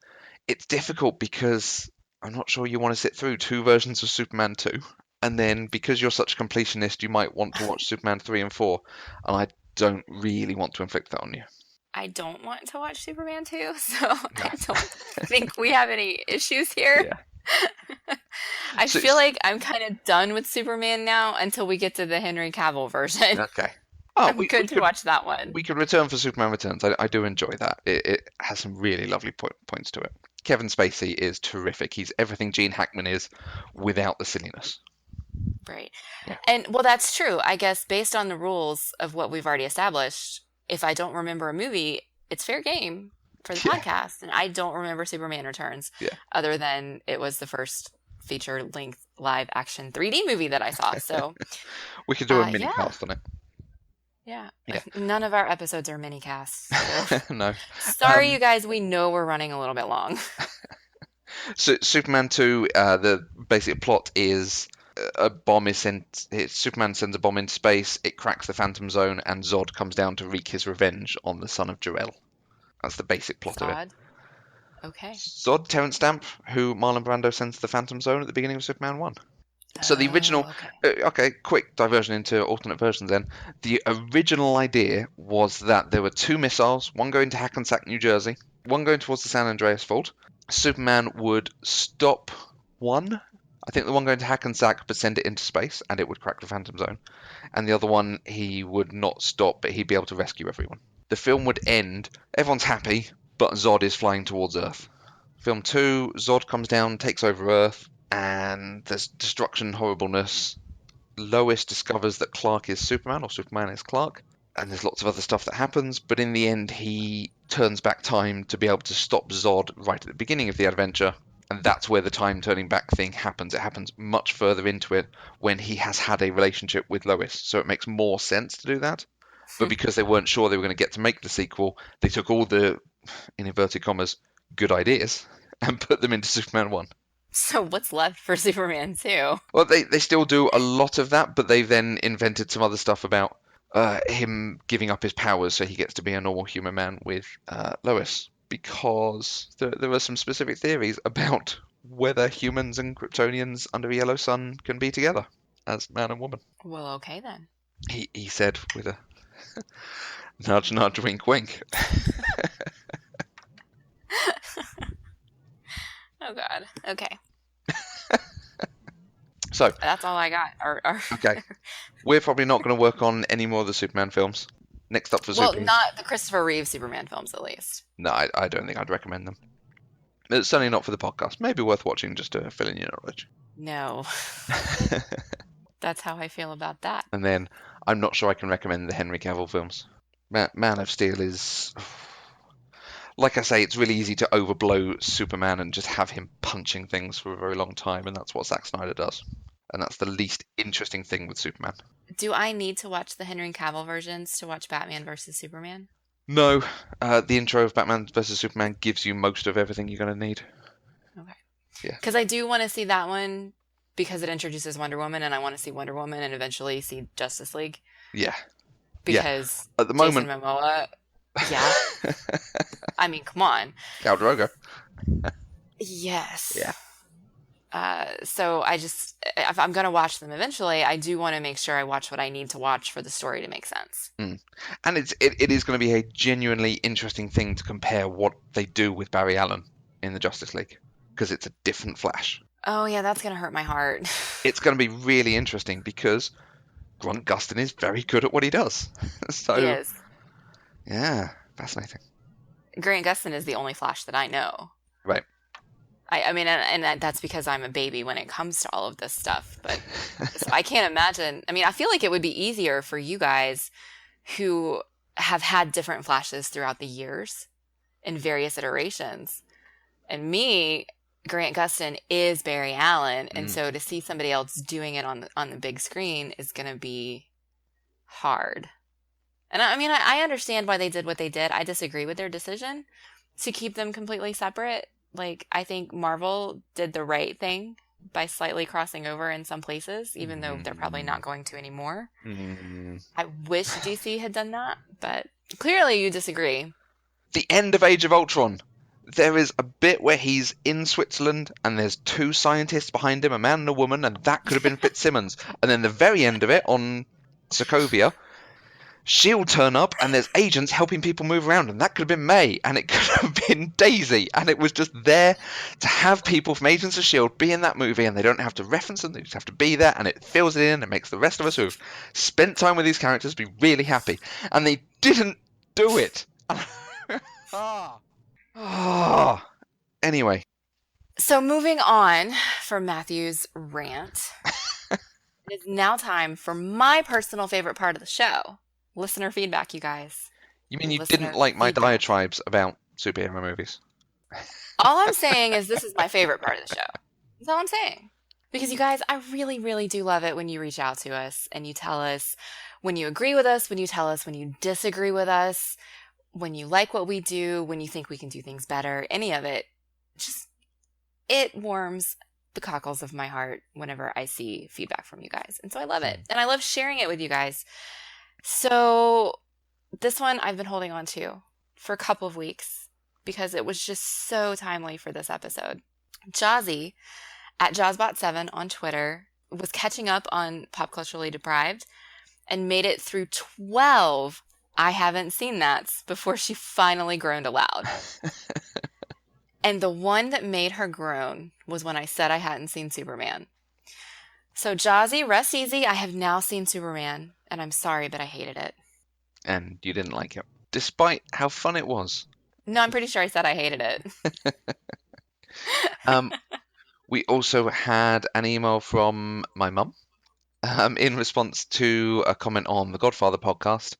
It's difficult because I'm not sure you want to sit through 2 versions of Superman 2. And then because you're such a completionist, you might want to watch Superman 3 and 4. And I don't really want to inflict that on you. I don't want to watch Superman 2, so I don't think we have any issues here. Yeah. I feel like I'm kind of done with Superman now until we get to the Henry Cavill version. Okay. Oh, I'm good to watch that one. We could return for Superman Returns. I do enjoy that. It has some really lovely points to it. Kevin Spacey is terrific. He's everything Gene Hackman is without the silliness. Right. Yeah. And, well, that's true. I guess based on the rules of what we've already established, if I don't remember a movie, it's fair game for the podcast. And I don't remember Superman Returns, other than it was the first feature-length live-action 3D movie that I saw. So we could do a mini-cast on it. Yeah. None of our episodes are mini-casts. So. No. Sorry, you guys. We know we're running a little bit long. So Superman 2, the basic plot is a bomb is sent. Superman sends a bomb into space. It cracks the Phantom Zone, and Zod comes down to wreak his revenge on the son of Jor-El. That's the basic plot of it. Okay. Zod, Terrence Stamp, who Marlon Brando sends to the Phantom Zone at the beginning of Superman 1. So the original... Okay, quick diversion into alternate versions then. The original idea was that there were 2 missiles, one going to Hackensack, New Jersey, one going towards the San Andreas Fault. Superman would stop one, I think the one going to Hackensack, but send it into space, and it would crack the Phantom Zone. And the other one, he would not stop, but he'd be able to rescue everyone. The film would end, everyone's happy, but Zod is flying towards Earth. Film 2, Zod comes down, takes over Earth, and there's destruction, horribleness. Lois discovers that Clark is Superman, or Superman is Clark, and there's lots of other stuff that happens, but in the end he turns back time to be able to stop Zod right at the beginning of the adventure, and that's where the time turning back thing happens. It happens much further into it when he has had a relationship with Lois, so it makes more sense to do that. But because they weren't sure they were going to get to make the sequel, they took all the, in inverted commas, good ideas and put them into Superman 1. So what's left for Superman 2? Well, they still do a lot of that, but they've then invented some other stuff about him giving up his powers so he gets to be a normal human man with Lois. Because there are some specific theories about whether humans and Kryptonians under a yellow sun can be together as man and woman. Well, okay then. He said with a Nudge, nudge, wink, wink. Oh God. Okay. So, That's all I got. okay, we're probably not going to work on any more of the Superman films. Next up for Well, Superheroes. not the Christopher Reeve Superman films, at least. No, I don't think I'd recommend them. It's certainly not for the podcast. Maybe worth watching just to fill in your knowledge. No. That's how I feel about that. And then I'm not sure I can recommend the Henry Cavill films. Man of Steel is, like I say, it's really easy to overblow Superman and just have him punching things for a very long time, and that's what Zack Snyder does. And that's the least interesting thing with Superman. Do I need to watch the Henry Cavill versions to watch Batman versus Superman? No, the intro of Batman vs Superman gives you most of everything you're going to need. Okay. Yeah. Because I do want to see that one because it introduces Wonder Woman, and I want to see Wonder Woman and eventually see Justice League. Yeah. Because at the moment, Jason Momoa, yeah. I mean, come on. Khal Drogo. Yes. Yeah. So if I'm going to watch them eventually, I do want to make sure I watch what I need to watch for the story to make sense. And it is going to be a genuinely interesting thing to compare what they do with Barry Allen in the Justice League, because it's a different Flash. Oh yeah, that's going to hurt my heart. It's going to be really interesting because Grant Gustin is very good at what he does. So, He is. Yeah, fascinating. Grant Gustin is the only Flash that I know. Right. I mean, and that's because I'm a baby when it comes to all of this stuff. But so I can't imagine. I mean, I feel like it would be easier for you guys who have had different Flashes throughout the years in various iterations. And me, Grant Gustin is Barry Allen. And so to see somebody else doing it on the big screen is going to be hard. And I mean, I understand why they did what they did. I disagree with their decision to keep them completely separate. Like, I think Marvel did the right thing by slightly crossing over in some places, even though they're probably not going to anymore. I wish DC had done that, but clearly you disagree. The end of Age of Ultron. There is a bit where he's in Switzerland and there's two scientists behind him, a man and a woman, and that could have been Fitzsimmons. And then the very end of it on Sokovia, S.H.I.E.L.D. turn up and there's agents helping people move around, and that could have been May, and it could have been Daisy, and it was just there to have people from Agents of S.H.I.E.L.D. be in that movie, and they don't have to reference them, they just have to be there, and it fills it in and makes the rest of us who've spent time with these characters be really happy. And they didn't do it. Anyway. So moving on from Matthew's rant, it is now time for my personal favorite part of the show. Listener feedback, you guys. You mean you didn't like my diatribes about superhero movies? All I'm saying is this is my favorite part of the show. That's all I'm saying. Because you guys, I really, really do love it when you reach out to us and you tell us when you agree with us, when you tell us when you disagree with us, when you like what we do, when you think we can do things better, any of it. Just, it warms the cockles of my heart whenever I see feedback from you guys. And so I love it. And I love sharing it with you guys. So this one I've been holding on to for a couple of weeks because it was just so timely for this episode. Jazzy at JawsBot7 on Twitter was catching up on Pop Culturally Deprived and made it through 12 I haven't seen that before she finally groaned aloud. And the one that made her groan was when I said I hadn't seen Superman. So Jazzy, rest easy. I have now seen Superman, and I'm sorry, but I hated it. And you didn't like it, despite how fun it was. No, I'm pretty sure I said I hated it. We also had an email from my mum in response to a comment on the Godfather podcast.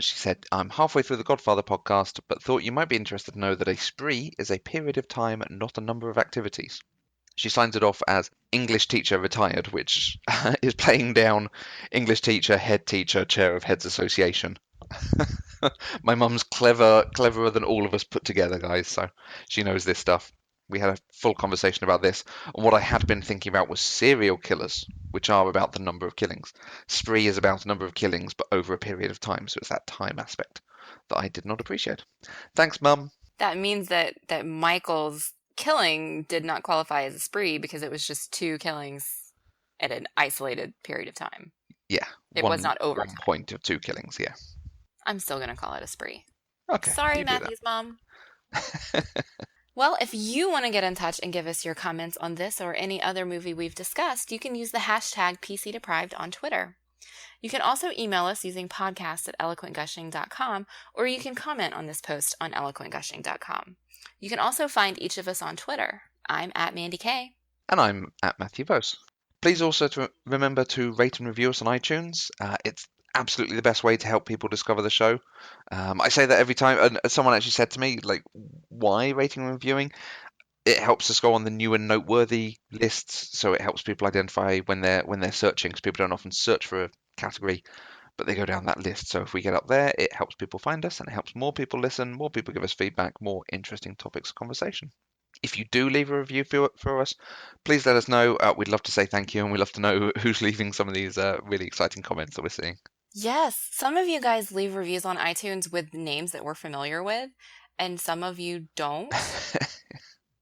She said, I'm halfway through the Godfather podcast, but thought you might be interested to know that a spree is a period of time, not a number of activities. She signs it off as English teacher retired, which is playing down English teacher, head teacher, chair of heads association. My mum's cleverer than all of us put together, guys, so she knows this stuff. We had a full conversation about this, and what I had been thinking about was serial killers, which are about the number of killings. Spree is about a number of killings, but over a period of time, so it's that time aspect that I did not appreciate. Thanks, Mum. That means that Michael's killing did not qualify as a spree because it was just 2 killings at an isolated period of time. Yeah, It was one not overtime. 1.2 killings. Yeah. I'm still going to call it a spree. Okay. Sorry, You do Matthew's mom. Well, if you want to get in touch and give us your comments on this or any other movie we've discussed, you can use the hashtag PCDeprived on Twitter. You can also email us using podcast@eloquentgushing.com, or you can comment on this post on eloquentgushing.com. You can also find each of us on Twitter. I'm at Mandy K. And I'm at Matthew Bose. Please also remember to rate and review us on iTunes. It's absolutely the best way to help people discover the show. I say that every time, and someone actually said to me, like, why rating and reviewing? It helps us go on the new and noteworthy lists, so it helps people identify when they're searching, because people don't often search for a category, but they go down that list. So if we get up there, it helps people find us, and it helps more people listen, more people give us feedback, more interesting topics of conversation. If you do leave a review for us, please let us know. We'd love to say thank you, and we'd love to know who's leaving some of these really exciting comments that we're seeing. Yes, some of you guys leave reviews on iTunes with names that we're familiar with, and some of you don't.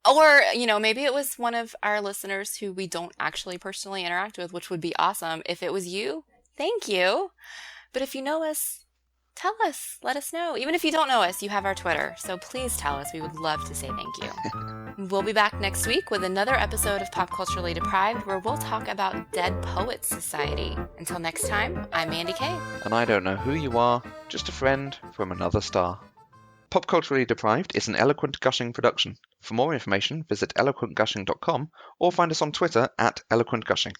Or, maybe it was one of our listeners who we don't actually personally interact with, which would be awesome. If it was you, thank you. But if you know us, tell us. Let us know. Even if you don't know us, you have our Twitter. So please tell us. We would love to say thank you. We'll be back next week with another episode of Pop Culturally Deprived, where we'll talk about Dead Poets Society. Until next time, I'm Mandy K. And I don't know who you are, just a friend from another star. Pop Culturally Deprived is an Eloquent Gushing production. For more information, visit eloquentgushing.com or find us on Twitter at eloquentgushing.